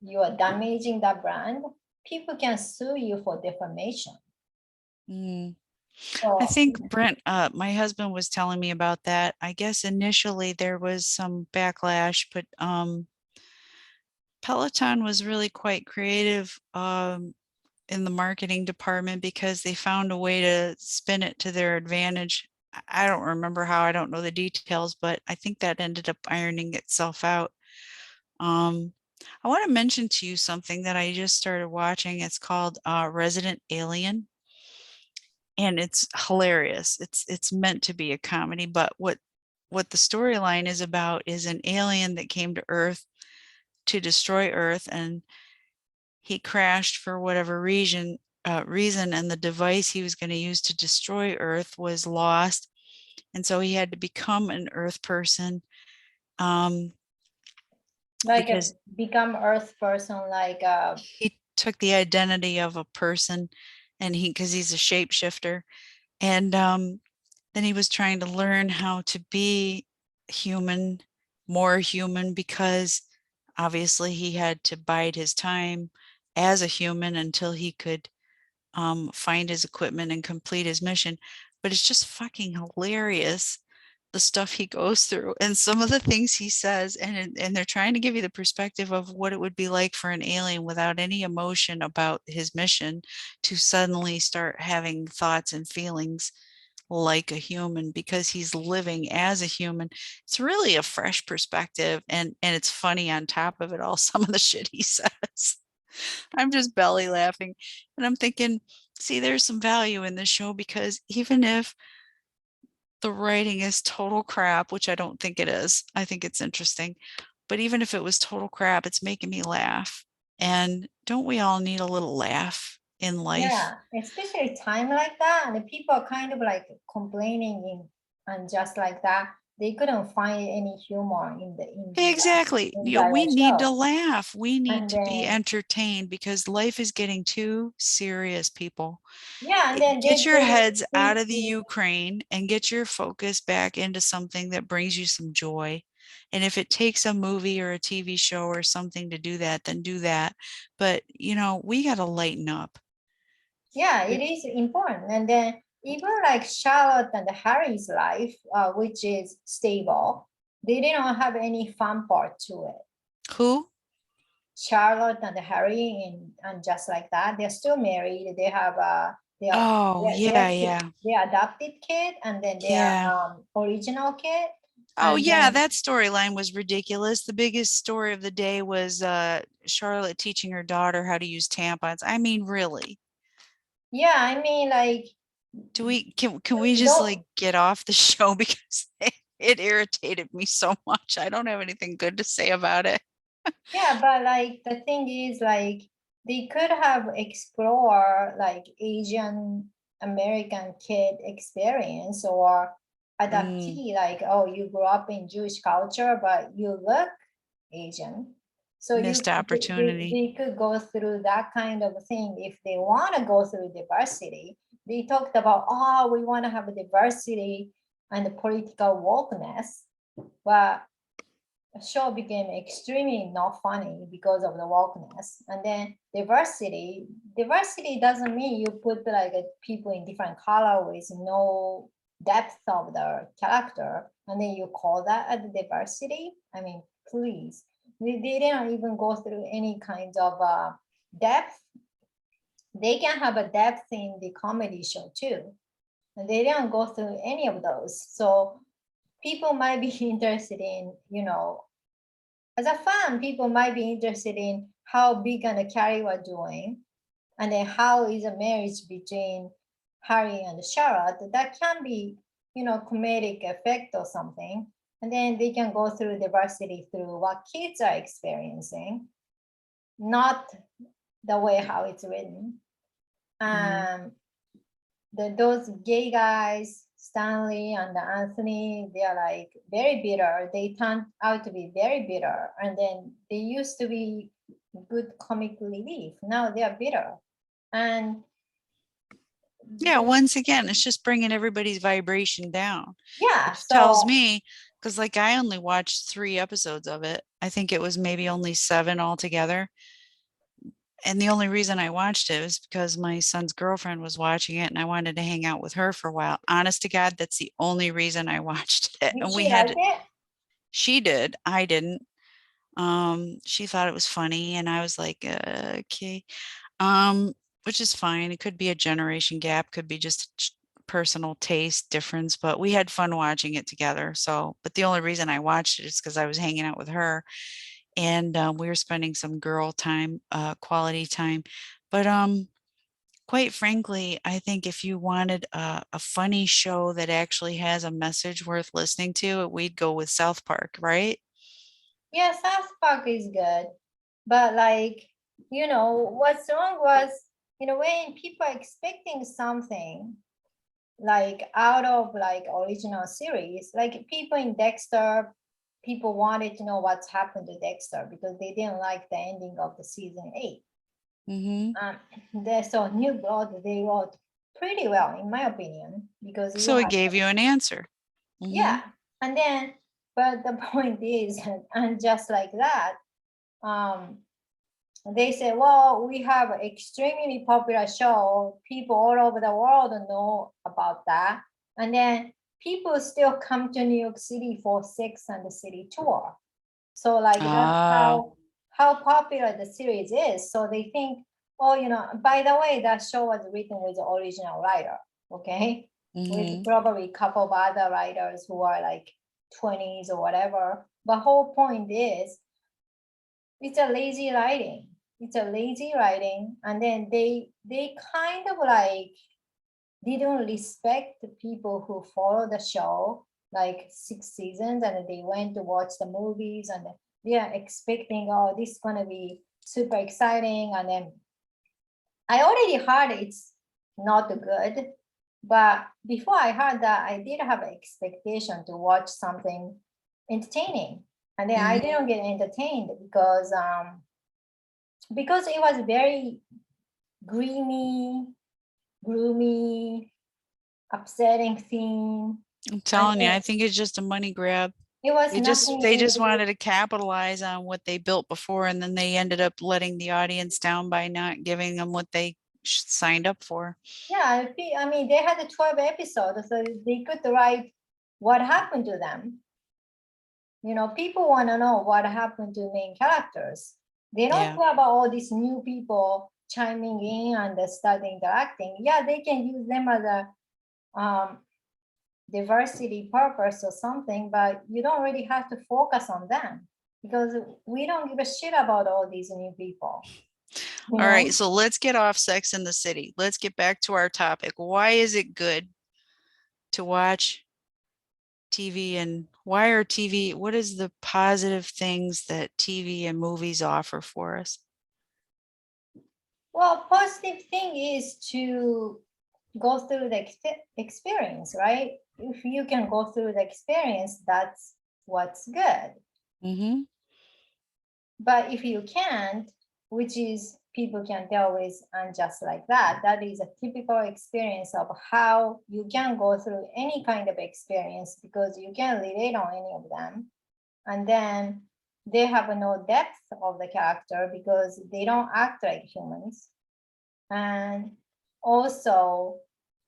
you are damaging that brand. People can sue you for defamation. mm. I So think Brent, my husband was telling me about that. I guess initially there was some backlash, but Peloton was really quite creative in the marketing department because they found a way to spin it to their advantage. I don't remember how, I don't know the details, but I think that ended up ironing itself out. Um, I want to mention to you something that I just started watching. It's called Resident Alien, and it's hilarious. It's meant to be a comedy, but what the storyline is about is an alien that came to Earth to destroy Earth, and he crashed for whatever reason, and the device he was going to use to destroy Earth was lost, and so he had to become an Earth person. Um, like a because become Earth person, like he took the identity of a person, and because he's a shapeshifter, and then he was trying to learn how to be human, more human, because obviously he had to bide his time as a human until he could find his equipment and complete his mission. But it's just fucking hilarious, the stuff he goes through and some of the things he says, and they're trying to give you the perspective of what it would be like for an alien without any emotion about his mission to suddenly start having thoughts and feelings like a human because he's living as a human. It's really a fresh perspective, and it's funny on top of it all, some of the shit he says. I'm just belly laughing, and I'm thinking, see, there's some value in this show because even if the writing is total crap, which I don't think it is, I think it's interesting, but even if it was total crap, it's making me laugh. And don't we all need a little laugh in life? Yeah, especially time like that, and the people are kind of like complaining and just like that, they couldn't find any humor Exactly. in You know, we the need to show. laugh. We need And to be then entertained because life is getting too serious, people. yeah, and then Get your they heads out of the simply Ukraine and get your focus back into something that brings you some joy. And if it takes a movie or a TV show or something to do that, then do that. But, you know, we got to lighten up. yeah, it is important. And then even like Charlotte and Harry's life, which is stable, they didn't have any fun part to it. Who? Charlotte and Harry and just like that, they're still married. They have Oh, yeah, yeah. their adopted kid and then their Yeah. original kid. Oh, And yeah, then that storyline was ridiculous. The biggest story of the day was Charlotte teaching her daughter how to use tampons. I mean, really? yeah, I mean like Do we can we just don't like get off the show because it irritated me so much. I don't have anything good to say about it. yeah, but like the thing is like they could have explored like Asian American kid experience or Mm, adoptee, like, oh, you grew up in Jewish culture, but you look Asian. So missed opportunity. they could go through that kind of thing if they want to go through diversity. They talked about, oh, we want to have a diversity and the political wokeness, but the show became extremely not funny because of the wokeness. And then diversity doesn't mean you put like people in different color with no depth of the character, and then you call that a diversity. I mean, please, they didn't even go through any kind of depth. They can have a depth in the comedy show too, and they didn't go through any of those. So people might be interested in, as a fan, people might be interested in how big and Carrie were doing, and then how is a marriage between Harry and Charlotte. That can be, comedic effect or something. And then they can go through diversity through what kids are experiencing, not the way how it's written. Mhm. Um, those gay guys, Stanley and Anthony, they are like very bitter. They turned out to be very bitter. And then they used to be good comic relief. Now they are bitter. And Yeah, once again, it's just bringing everybody's vibration down, yeah, which tells so me, because like I only watched 3 episodes of it. I think it was maybe only 7 altogether. And the only reason I watched it was because my son's girlfriend was watching it and I wanted to hang out with her for a while. Honest to God, that's the only reason I watched it. did And she like it? she did, I didn't. She thought it was funny and I was like, okay. Which is fine. It could be a generation gap, could be just personal taste difference, but we had fun watching it together. So, but the only reason I watched it is because I was hanging out with her and we were spending some girl time, quality time. But quite frankly, I think if you wanted a funny show that actually has a message worth listening to, we'd go with South Park, right? Yeah, South Park is good. But like, what's wrong was, when people are expecting something like out of like original series, like people in Dexter, people wanted to know what's happened to Dexter because they didn't like the ending of the season 8. Mm-hmm. Um, so New Blood they wrote pretty well in my opinion because you So it have, gave you an answer. Mm-hmm. yeah, and then but the point is, and just like that, um, they say, well, we have an extremely popular show. People all over the world know about that. And then people still come to New York City for Sex and the City tour. So like that's Oh. how popular the series is. So they think, oh, by the way, that show was written with the original writer, okay? With Mm-hmm. probably a couple of other writers who are like 20s or whatever. But whole point is it's a lazy writing. It's a lazy writing, and then they kind of like didn't respect the people who follow the show like 6 seasons, and they went to watch the movies, and they are expecting, oh, this is gonna be super exciting. And then I already heard it's not good, but before I heard that, I did have an expectation to watch something entertaining. And then I didn't get entertained because it was very gloomy, upsetting theme. I'm telling you, And I think it's just a money grab. it was They nothing. just wanted to capitalize on what they built before, and then they ended up letting the audience down by not giving them what they signed up for. Yeah, I mean, they had 12 episodes, so they could write what happened to them. You know, people want to know what happened to main characters. They don't Yeah. care about all these new people chiming in and start interacting. Yeah, they can use them as a diversity purpose or something, but you don't really have to focus on them because we don't give a shit about all these new people. All right, so let's get off Sex in the City. Let's get back to our topic. Why is it good to watch TV, and why are TV, what is the positive things that TV and movies offer for us? Well, positive thing is to go through the experience, right? If you can go through the experience, that's what's good. Mm-hmm. But if you can't, which is people can deal with and just like that, that is a typical experience of how you can go through any kind of experience because you can relate on any of them. And then they have no depth of the character because they don't act like humans. And also,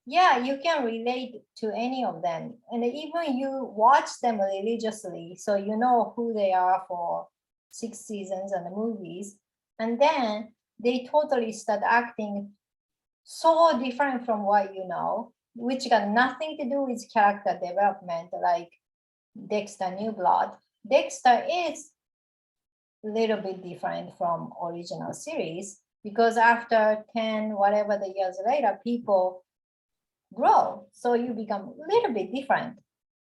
yeah, you can relate to any of them. And even you watch them religiously, so you know who they are for 6 seasons and the movies. And then they totally start acting so different from what you know, which got nothing to do with character development, like Dexter New Blood. Dexter is a little bit different from original series because after 10 whatever the years later, people grow, so you become a little bit different,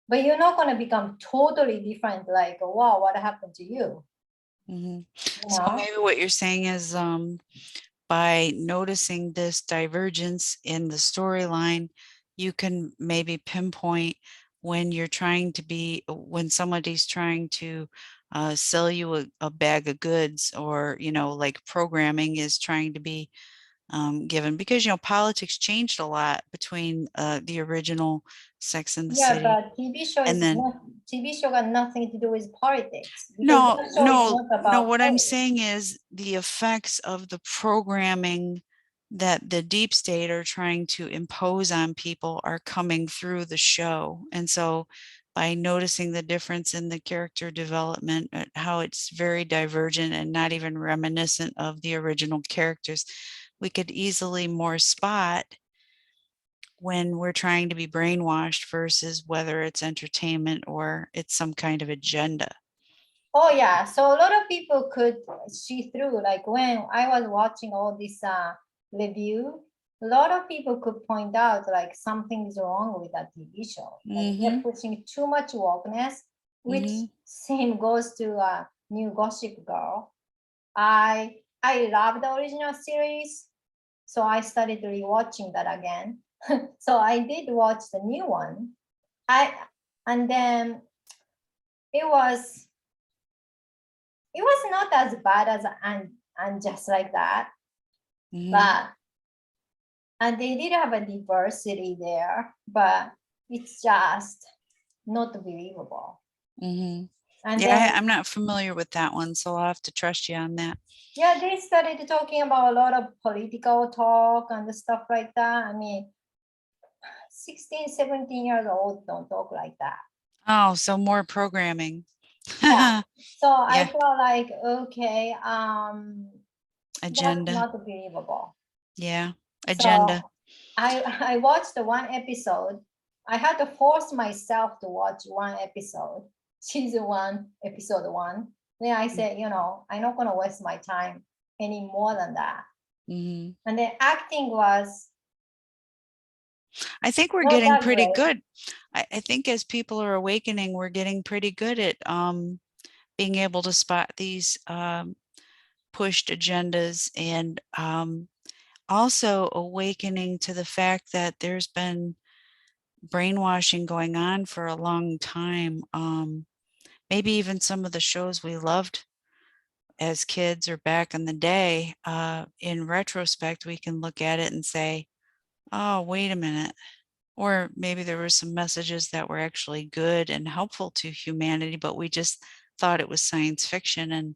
but you're not going to become totally different, like, wow, what happened to you? Mm-hmm. You So know? maybe what you're saying is by noticing this divergence in the storyline, you can maybe pinpoint when you're trying to be, when somebody's trying to sell you a bag of goods, or, you know, like programming is trying to be given, because, you know, politics changed a lot between the original Sex and the Yeah, City. but TV show And is then, not, TV show got nothing to do with politics because no, that show is no, not no, about what I'm politics. saying is the effects of the programming that the deep state are trying to impose on people are coming through the show. And so by noticing the difference in the character development, how it's very divergent and not even reminiscent of the original characters, we could easily more spot when we're trying to be brainwashed versus whether it's entertainment or it's some kind of agenda. Oh yeah, so a lot of people could see through, like when I was watching all this review, a lot of people could point out like something's wrong with that TV show. Like they're pushing too much wokeness, which same goes to New Gossip Girl. I love the original series, so I started rewatching that again. So I did watch the new one. I and then it was it was not as bad as and just like that, but and they did have a diversity there, but it's just not believable. And Yeah, then I'm not familiar with that one, so I'll have to trust you on that. yeah, they started talking about a lot of political talk and stuff like that. I mean, 16, 17 years old don't talk like that. Oh, so more programming. Yeah. So I Yeah, felt like, okay, that's agenda. not believable. Yeah, agenda. So I watched the one episode. I had to force myself to watch one episode, season one, episode one. Then I said, you know, I'm not gonna waste my time any more than that. And the acting was I think we're not getting that pretty great. good. I think as people are awakening, we're getting pretty good at being able to spot these pushed agendas, and also awakening to the fact that there's been brainwashing going on for a long time. Maybe even some of the shows we loved as kids or back in the day, in retrospect, we can look at it and say, oh, wait a minute. Or maybe there were some messages that were actually good and helpful to humanity, but we just thought it was science fiction and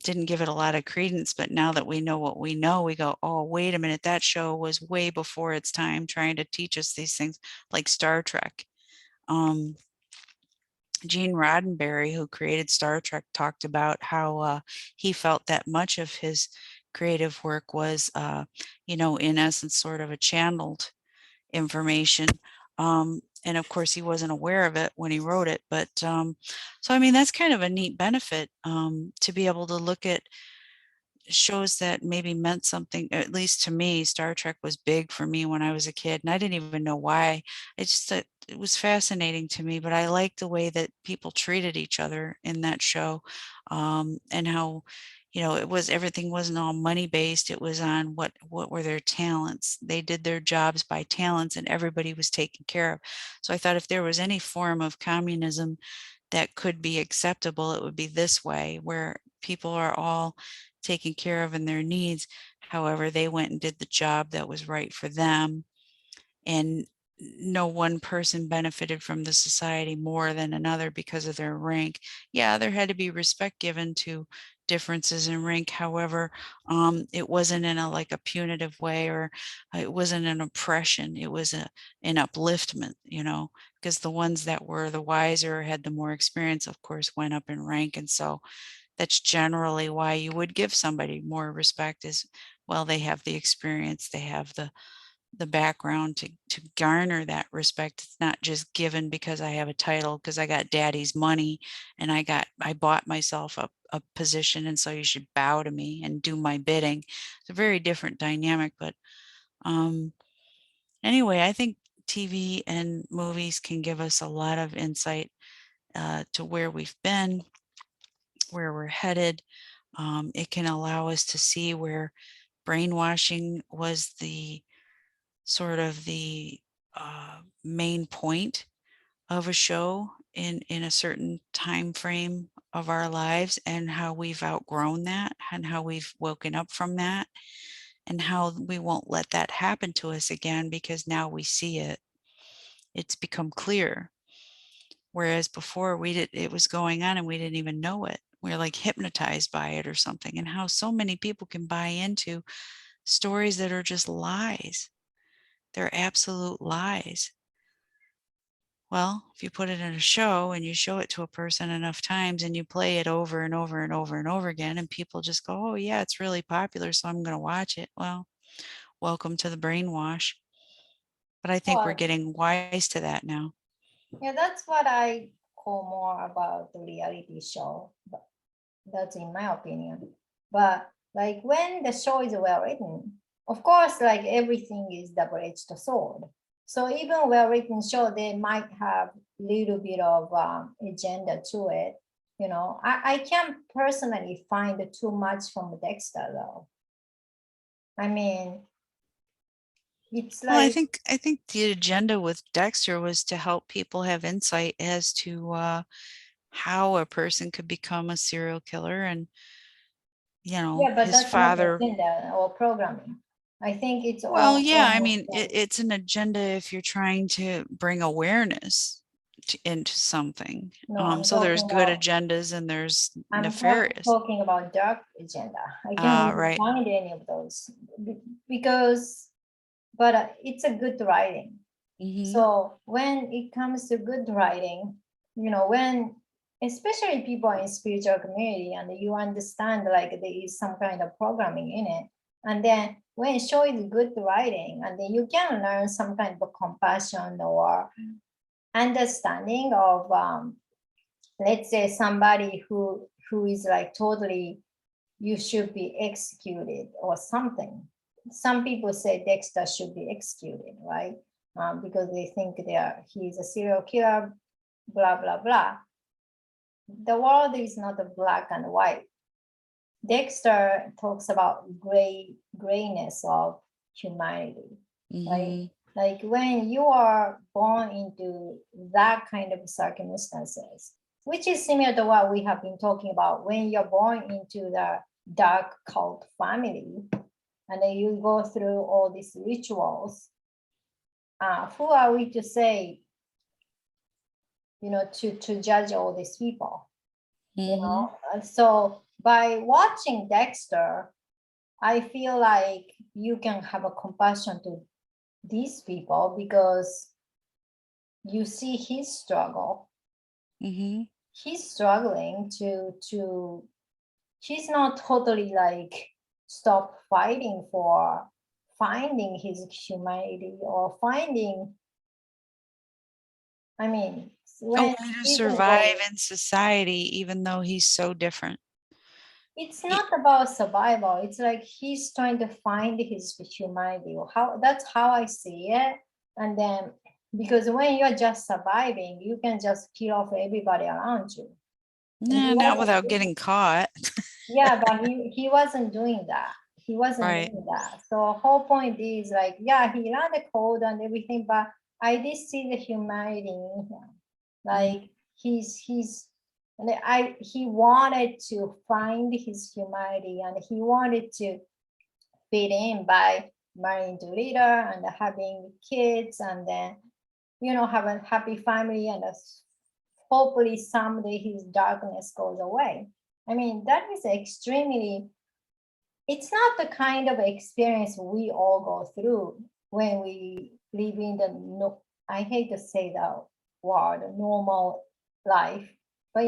didn't give it a lot of credence. But now that we know what we know, we go, oh, wait a minute, that show was way before its time trying to teach us these things, like Star Trek. Gene Roddenberry, who created Star Trek, talked about how he felt that much of his creative work was, in essence, sort of a channeled information. And of course, he wasn't aware of it when he wrote it. But so, I mean, that's kind of a neat benefit, to be able to look at shows that maybe meant something. At least to me, Star Trek was big for me when I was a kid, and I didn't even know why. It just it was fascinating to me, but I liked the way that people treated each other in that show, and how, it was, everything wasn't all money based. It was on what were their talents. They did their jobs by talents, and everybody was taken care of. So I thought if there was any form of communism that could be acceptable, it would be this way, where people are all taken care of in their needs. However, they went and did the job that was right for them, and no one person benefited from the society more than another because of their rank. Yeah, there had to be respect given to differences in rank. However, it wasn't in a like a punitive way, or it wasn't an oppression. It was an upliftment, because the ones that were the wiser, had the more experience, of course, went up in rank. And so that's generally why you would give somebody more respect, is, well, they have the experience, they have the background to garner that respect. It's not just given because I have a title, because I got daddy's money and I bought myself a position, and so you should bow to me and do my bidding. It's a very different dynamic. But anyway, I think TV and movies can give us a lot of insight, to where we've been, where we're headed. It can allow us to see where brainwashing was the sort of the main point of a show in a certain time frame of our lives, and how we've outgrown that, and how we've woken up from that, and how we won't let that happen to us again, because now we see it. It's become clear. Whereas before it was going on and we didn't even know it. We're like hypnotized by it or something. And how so many people can buy into stories that are just lies. They're absolute lies. Well, if you put it in a show and you show it to a person enough times and you play it over and over and over and over again, and people just go, oh yeah, it's really popular, so I'm going to watch it. Well, welcome to the brainwash. But I think we're Well, getting wise to that now. yeah, that's what I call more about the reality show. But that's in my opinion. But like when the show is well written, of course, like everything is double-edged sword. So even well-written show, they might have little bit of agenda to it. I can't personally find too much from Dexter though. I mean, it's Well, I like, think I think the agenda with Dexter was to help people have insight as to how a person could become a serial killer, and yeah, but his that's not the father. agenda or programming. I think it's Well, all yeah, I almost mean, like, it's an agenda if you're trying to bring awareness into something. no, I'm So there's talking good about agendas and there's I'm nefarious. talking about dark agenda. I can't even Right. find any of those because, but it's a good writing. Hmm. So when it comes to good writing, when especially people in spiritual community and you understand like there is some kind of programming in it, and then when show is good writing, and then you can learn some kind of compassion or understanding of let's say somebody who is like totally you should be executed or something. Some people say Dexter should be executed, right? Because they think he's a serial killer, blah blah blah. The world is not a black and white. Dexter talks about grayness of humanity, right? Mm-hmm. Like when you are born into that kind of circumstances, which is similar to what we have been talking about when you're born into the dark cult family, and then you go through all these rituals. Who are we to say, to judge all these people? Mm-hmm. So by watching Dexter, I feel like you can have a compassion to these people because you see his struggle. Mm-hmm. He's struggling to he's not totally like stop fighting for finding his humanity or finding, I mean, A when way to prison survive break, in society, even though he's so different. it's Y- not about survival. It's like he's trying to find his humanity. How that's how I see it. And then because when you're just surviving, you can just kill off everybody around you. And he Nah, not wasn't without doing, getting caught. yeah, but he wasn't doing that. He wasn't Right. doing that. So whole point is like, yeah, he learned the code and everything, but I did see the humanity in him. Mm-hmm. Like he's and he wanted to find his humanity and he wanted to fit in by marrying the leader and having kids and then have a happy family and hopefully someday his darkness goes away. I mean, that is extremely, it's not the kind of experience we all go through when we live in the, no, I hate to say that word, normal life, but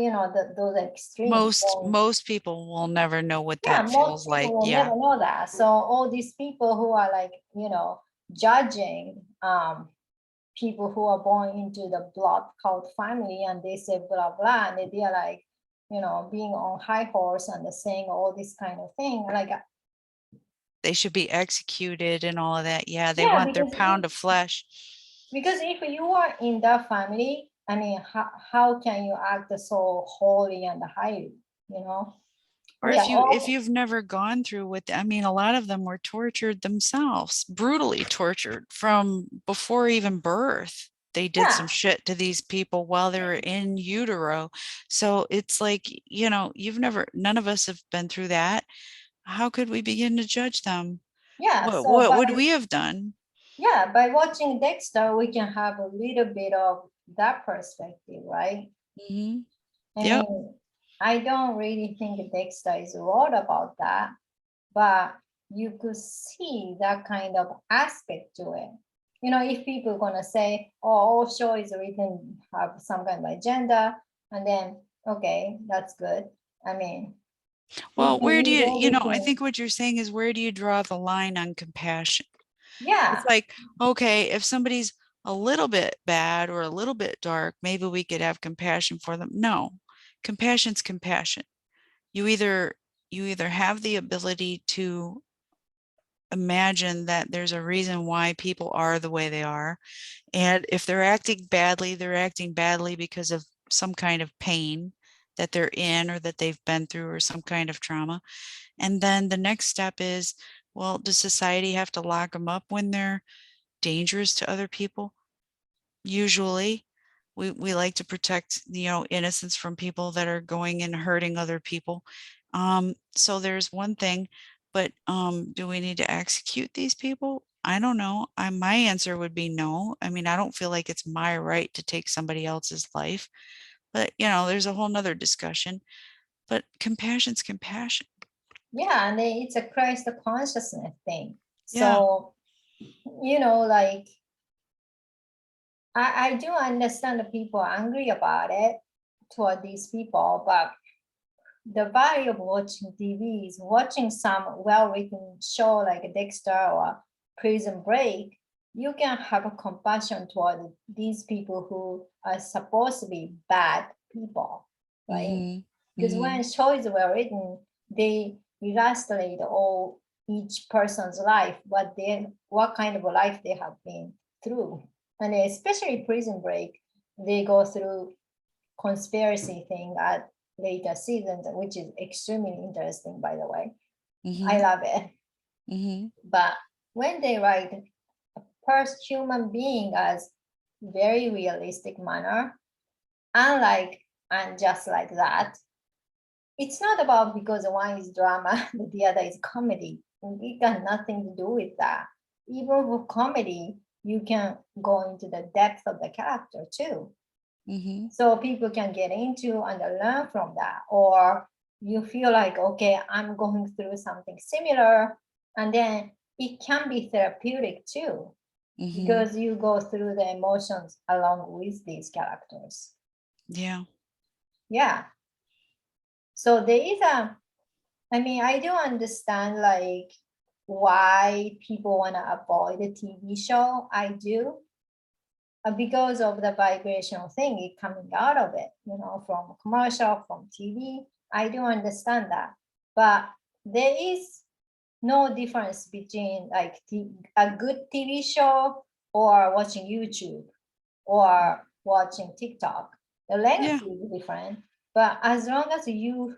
those extremes. Most people will never know what Yeah, that most feels like. people will Yeah. never know that. So all these people who are like, judging people who are born into the blood cult family and they say blah blah and they are like, being on high horse and saying all this kind of thing. Like, They should be executed and all of that. Yeah, they yeah, want their pound of flesh. because if you are in that family, I mean, how can you act so holy and high, you know? Or We are if all, you've never gone through what I mean, a lot of them were tortured themselves, brutally tortured from before even birth. They did yeah, some shit to these people while they were in utero. So it's like, none of us have been through that. How could we begin to judge them? yeah. So What would by we have done? yeah, by watching Dexter, we can have a little bit of that perspective, right? Hmm. I Yep. mean, I don't really think Dexter is wrong about that, but you could see that kind of aspect to it. If people gonna say, "Oh, all show is written have some kind of agenda," and then okay, that's good. I mean, we Well, can where do use you, I everything. think what you're saying is where do you draw the line on compassion? It's Yeah, like, okay, if somebody's a little bit bad or a little bit dark, maybe we could have compassion for them. No, compassion's compassion. You either have the ability to imagine that there's a reason why people are the way they are. And if they're acting badly because of some kind of pain that they're in or that they've been through or some kind of trauma. And then the next step is, well, does society have to lock them up when they're dangerous to other people? Usually, we like to protect, innocence from people that are going and hurting other people. So there's one thing, but do we need to execute these people? I don't know. My answer would be no. I mean, I don't feel like it's my right to take somebody else's life, but there's a whole nother discussion. But compassion's compassion. yeah, and then it's a Christ consciousness thing. Yeah. So, like I do understand the people are angry about it toward these people, but the value of watching TV is watching some well-written show like Dexter or Prison Break. You can have a compassion toward these people who are supposed to be bad people, right? Mm-hmm. Because Mm-hmm. when shows were written, they illustrate all each person's life, what kind of a life they have been through, and especially Prison Break, they go through conspiracy thing. later seasons, which is extremely interesting, by the way. I Mm-hmm. love it. Mm-hmm. But when they write a first human being as very realistic manner, unlike and just like that, it's not about because one is drama, the other is comedy. It got nothing to do with that. Even for comedy, you can go into the depth of the character too. Mm-hmm. So people can get into and learn from that. Or you feel like, okay, I'm going through something similar. And then it can be therapeutic too, Mm-hmm. because you go through the emotions along with these characters. Yeah. Yeah. So there is I mean, I do understand like why people want to avoid a TV show. I do, because of the vibrational thing it coming out of it, from commercial, from TV. I do understand that, but there is no difference between like a good TV show or watching YouTube or watching TikTok. The length Yeah. is different, but as long as you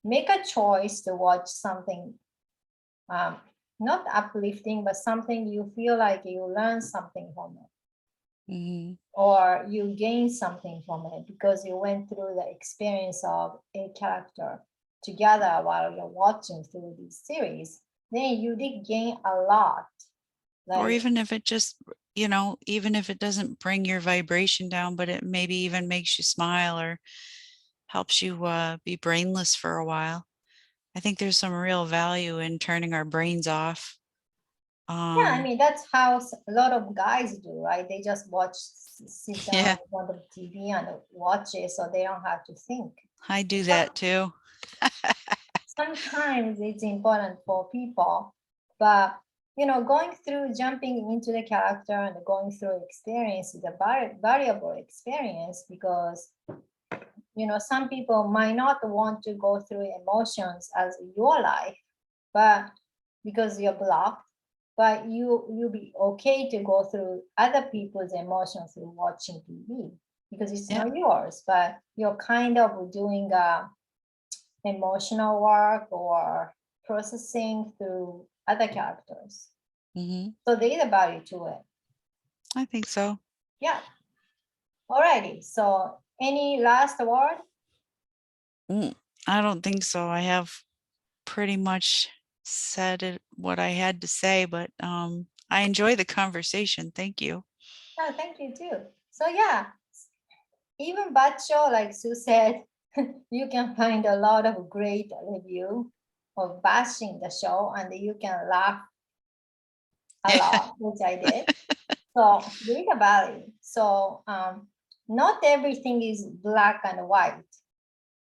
make a choice to watch something, um, not uplifting, but something you feel like you learn something from it, Mm-hmm. or you gain something from it because you went through the experience of a character together while you're watching through this series, then you did gain a lot. Or Like, even if it just, even if it doesn't bring your vibration down, but it maybe even makes you smile or helps you be brainless for a while. I think there's some real value in turning our brains off. yeah, I Um, mean, that's how a lot of guys do, right? They just sit down yeah, in front of the TV and watch it so they don't have to think. I do that too. Sometimes it's important for people, but going through jumping into the character and going through experience is a variable experience, because some people might not want to go through emotions as your life, but because you're blocked, but you'll be okay to go through other people's emotions through watching TV because it's Yeah. not yours, but you're kind of doing emotional work or processing through other characters. Hmm. So there is a value to it. I think so. Yeah. Alrighty. So any last word? Mm, I don't think so. I have pretty much said what I had to say, but I enjoy the conversation. Thank you. No, thank you too. So yeah, even bad show, like Sue said, you can find a lot of great review of bashing the show, and you can laugh a lot, which I did. So there is a value. So not everything is black and white.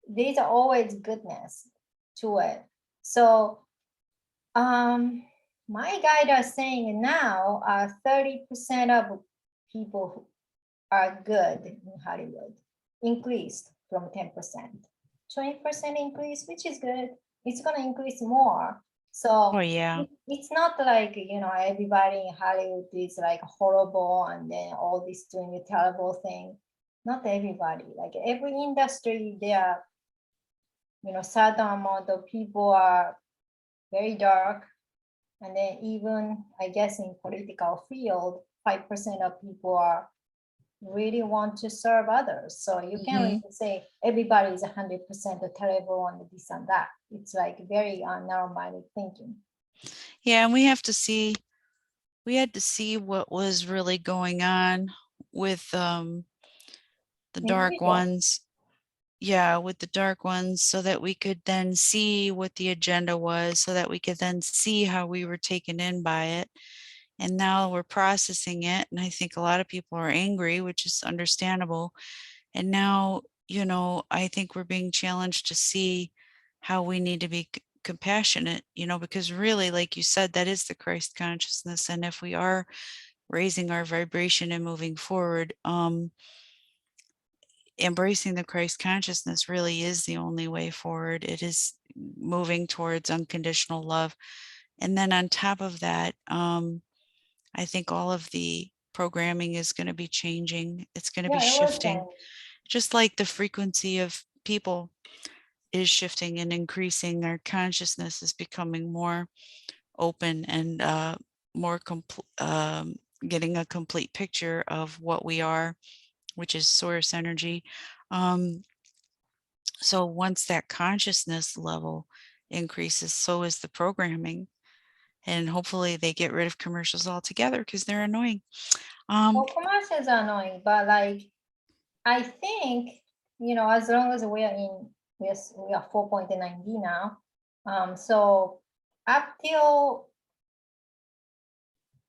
There's always goodness to it. So my guide are saying now 30% of people who are good in Hollywood increased from 10%. 20% increase, which is good. It's gonna increase more. Oh So yeah. it's not like everybody in Hollywood is like horrible and then all this doing a terrible thing. Not everybody. Like every industry, there are certain amount of people are very dark, and then even I guess in political field, 5% of people are really want to serve others. So you can't Hmm. really say everybody is 100% terrible and this and that. It's like very narrow-minded thinking. Yeah, and we had to see what was really going on with the dark Individual. ones. Yeah, with the dark ones, so that we could then see what the agenda was, so that we could then see how we were taken in by it. And now we're processing it. And I think a lot of people are angry, which is understandable. And now, I think we're being challenged to see how we need to be compassionate, because really, like you said, that is the Christ consciousness. And if we are raising our vibration and moving forward, embracing the Christ consciousness really is the only way forward. It is moving towards unconditional love. And then on top of that, I think all of the programming is going to be changing. It's going to be Yeah, it will shifting, change. just like the frequency of people is shifting and increasing. Our consciousness is becoming more open and more getting a complete picture of what we are, which is source energy. So once that consciousness level increases, so is the programming. And hopefully they get rid of commercials altogether because they're annoying. Well, commercials are annoying, but like, I think, as long as we are 4.9D now, so up till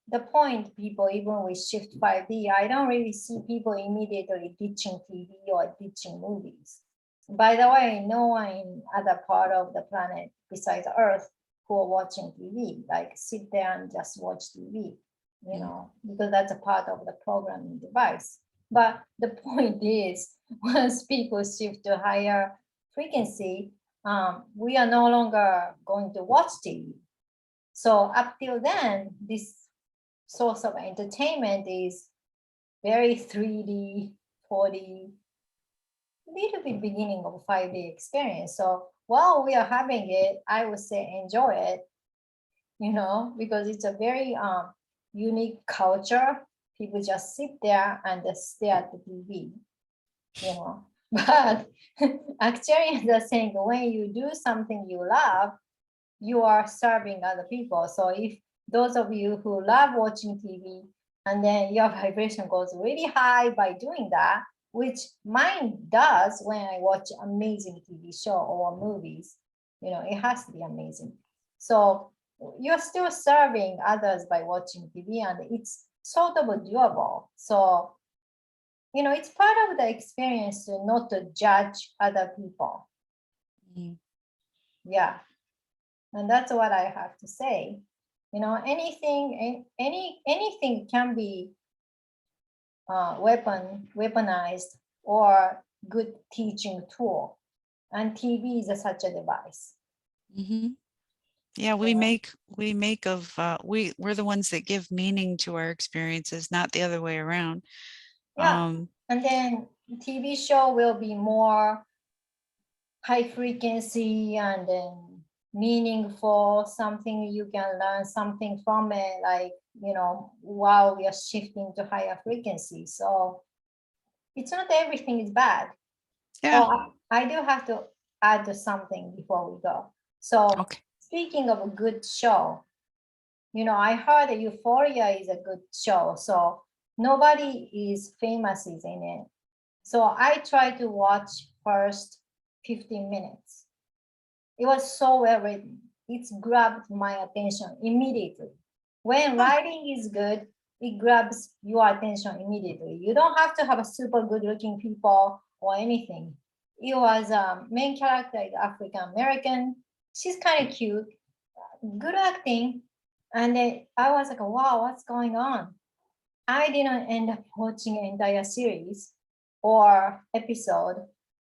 the point people, even with shift 5D, I don't really see people immediately ditching TV or ditching movies. By the way, no one in other part of the planet besides Earth who are watching TV, like sit there and just watch TV, because that's a part of the programming device. But the point is, once people shift to higher frequency, we are no longer going to watch TV. So up till then, this source of entertainment is very 3D, 4D, little bit beginning of 5D experience. So while we are having it, I would say enjoy it, because it's a very unique culture. People just sit there and stare at the TV, But actually, the saying, when you do something you love, you are serving other people. So if those of you who love watching TV and then your vibration goes really high by doing that, which mine does when I watch amazing TV show or movies, it has to be amazing. So you're still serving others by watching TV, and it's sort of doable. So, it's part of the experience to not to judge other people. Mhm. Yeah. And that's what I have to say. Anything can be weaponized or good teaching tool, and TV is such a device. Mhm. Yeah, we're the ones that give meaning to our experiences, not the other way around. Yeah, and then TV show will be more high frequency and then meaningful, something you can learn something from it, like, while we are shifting to higher frequency. So it's not everything is bad. Yeah. Oh, I do have to add something before we go. So Okay. speaking of a good show, I heard Euphoria is a good show. So nobody is famous is in it. So I tried to watch first 15 minutes. It was so well written. It's grabbed my attention immediately. When writing is good, it grabs your attention immediately. You don't have to have a super good looking people or anything. It was main character is African American. She's kind of cute, good acting. And then I was like, wow, what's going on? I didn't end up watching an entire series or episode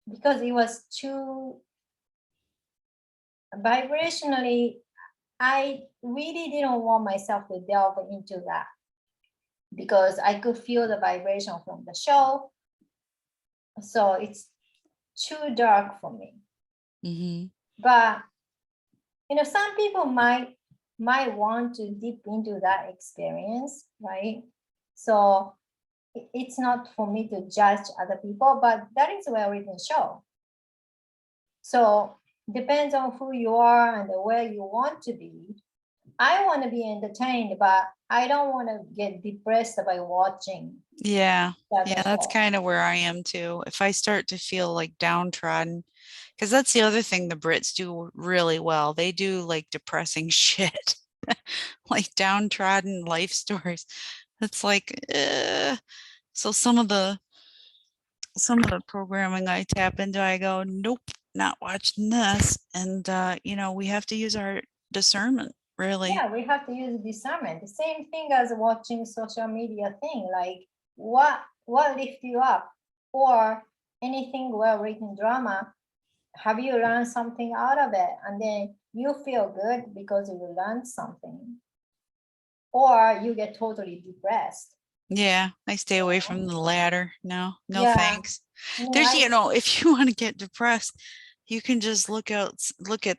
because it was too vibrationally. I really didn't want myself to delve into that because I could feel the vibration from the show. So it's too dark for me. Mm-hmm. But some people might want to dip into that experience, right? So it's not for me to judge other people, but that is a well-written show. So depends on who you are and where you want to be. I want to be entertained, but I don't want to get depressed by watching. Yeah. Yeah, That's kind of where I am too. If I start to feel like downtrodden, because that's the other thing the Brits do really well. They do like depressing shit, like downtrodden life stories. It's like, so some of the programming I tap into, I go, nope, not watching this. And we have to use our discernment, really. Yeah, we have to use discernment. The same thing as watching social media thing, like what lift you up, or anything well-written drama. Have you learned something out of it? And then you feel good because you learned something. Or you get totally depressed. Yeah, I stay away from the latter. No, no Yeah, thanks. no, There's, if you want to get depressed, you can just look at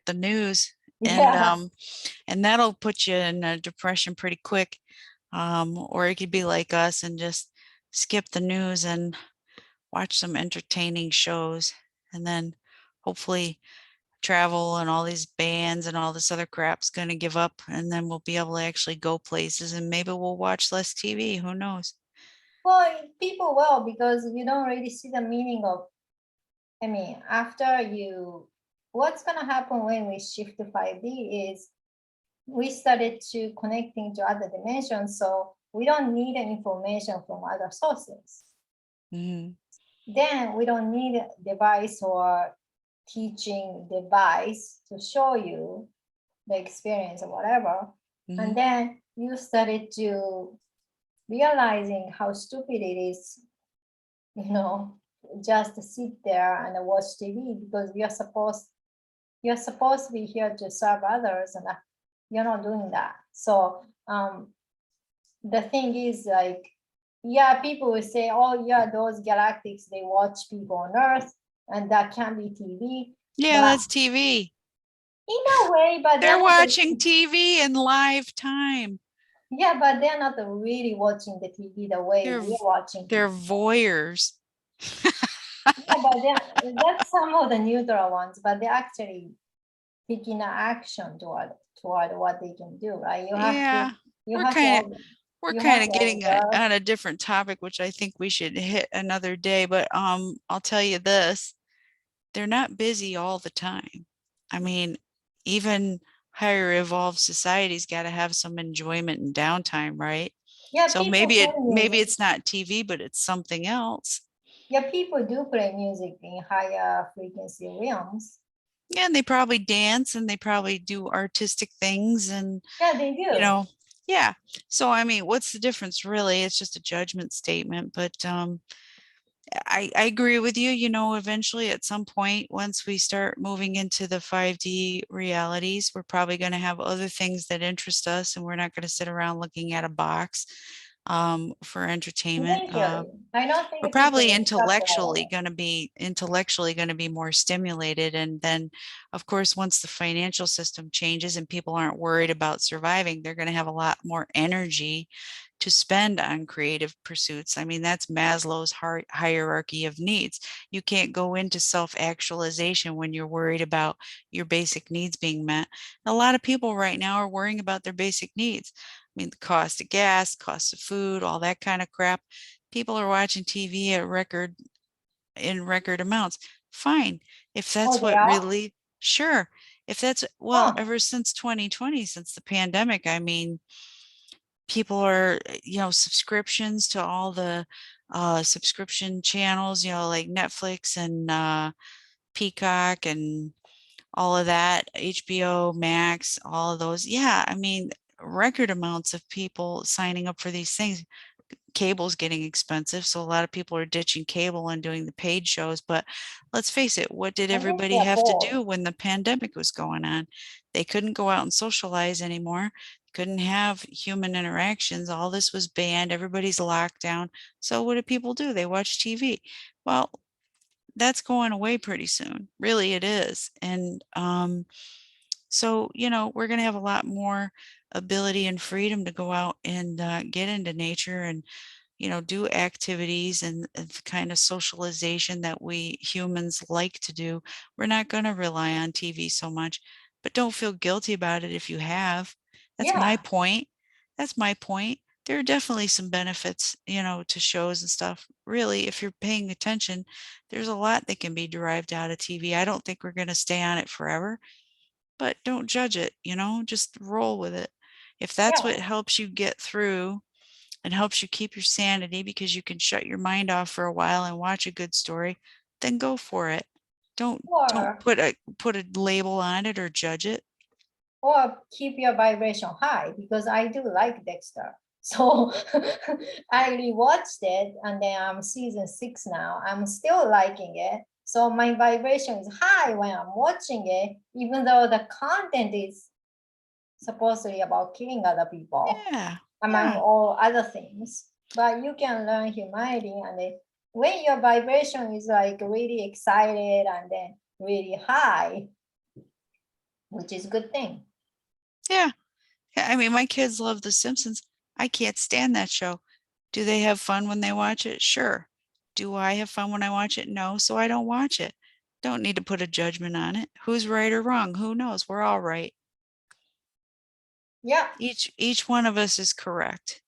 the news yeah. and that'll put you in a depression pretty quick. Or it could be like us and just skip the news and watch some entertaining shows and then hopefully travel and all these bands and all this other crap's going to give up and then we'll be able to actually go places and maybe we'll watch less TV. Who knows? Well, people will, because you don't really see the meaning of, I mean, after you, what's gonna happen when we shift to 5D is we started to connecting to other dimensions, so we don't need information from other sources. Mhm. Then we don't need a device or teaching device to show you the experience or whatever. And Mhm. then you started to realizing how stupid it is, just to sit there and watch TV, because you're supposed to be here to serve others, and you're not doing that. So the thing is, like, yeah, people will say, oh yeah, those galactics, they watch people on Earth, and that can be TV. Yeah, But that's TV. in a way, but They're watching TV in live time. yeah, but they're not really watching the TV the way They're we're watching they're TV. voyeurs. Yeah, but that's some of the neutral ones, but they're actually taking an action toward what they can do, right? You have to Yeah, you we're have to kind of we're you have kind of to getting observe. on a different topic, which I think we should hit another day. But I'll tell you this: they're not busy all the time. I mean, even higher evolved societies got to have some enjoyment and downtime, right? Yeah, So people play maybe music. it's not TV, but it's something else. Yeah, people do play music in higher frequency realms. Yeah, and they probably dance and they probably do artistic things and Yeah, they you do. know, yeah. So I mean, what's the difference really? It's just a judgment statement, but I agree with you, eventually at some point, once we start moving into the 5D realities, we're probably going to have other things that interest us and we're not going to sit around looking at a box for entertainment. Eventually, I don't We're think people probably will stop intellectually going to be more stimulated. And then, of course, once the financial system changes and people aren't worried about surviving, they're going to have a lot more energy to spend on creative pursuits. I mean, that's Maslow's hierarchy of needs. You can't go into self-actualization when you're worried about your basic needs being met. A lot of people right now are worrying about their basic needs. I mean, the cost of gas, cost of food, all that kind of crap. People are watching TV at record amounts. Fine. If Oh, that's they what are? really, sure. If that's, well, Oh, ever since 2020, since the pandemic, I mean, people are, subscriptions to all the subscription channels, like Netflix and Peacock and all of that, HBO Max, all of those. Yeah, I mean, record amounts of people signing up for these things. Cable's getting expensive, so a lot of people are ditching cable and doing the paid shows. But let's face it, what did I think everybody they're have to bored. do when the pandemic was going on? They couldn't go out and socialize anymore, couldn't have human interactions. All this was banned, everybody's locked down. So what do people do? They watch TV. Well, that's going away pretty soon. Really, it is. And so, we're going to have a lot more ability and freedom to go out and get into nature and do activities and the kind of socialization that we humans like to do. We're not going to rely on TV so much, but don't feel guilty about it if you have. That's my Yeah, point. That's my point. There are definitely some benefits, to shows and stuff. Really, if you're paying attention, there's a lot that can be derived out of TV. I don't think we're going to stay on it forever, but don't judge it, just roll with it. If that's what yeah. helps you get through and helps you keep your sanity because you can shut your mind off for a while and watch a good story, then go for it. Don't Or put a label on it or judge it. or keep your vibration high, because I do like Dexter. So I rewatched it, and then I'm season 6 now. I'm still liking it. So my vibration is high when I'm watching it, even though the content is supposedly about killing other people, Yeah, among yeah. all other things. but you can learn humanity, and then when your vibration is like really excited and then really high, which is a good thing. Yeah. I mean, my kids love The Simpsons. I can't stand that show. Do they have fun when they watch it? Sure. Do I have fun when I watch it? No, so I don't watch it. Don't need to put a judgment on it. Who's right or wrong? Who knows? We're all right. Yeah, Each one of us is correct.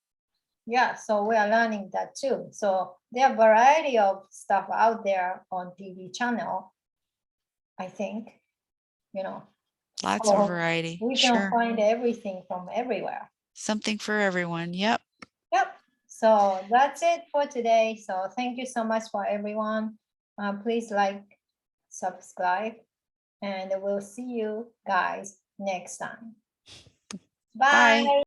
yeah, so we are learning that too. So there are a variety of stuff out there on TV channel, I think, you know. Lots of So variety. we can Sure. find everything from everywhere. Something for everyone. Yep. Yep. So that's it for today. So thank you so much for everyone. Please like, subscribe, and we'll see you guys next time. Bye. Bye.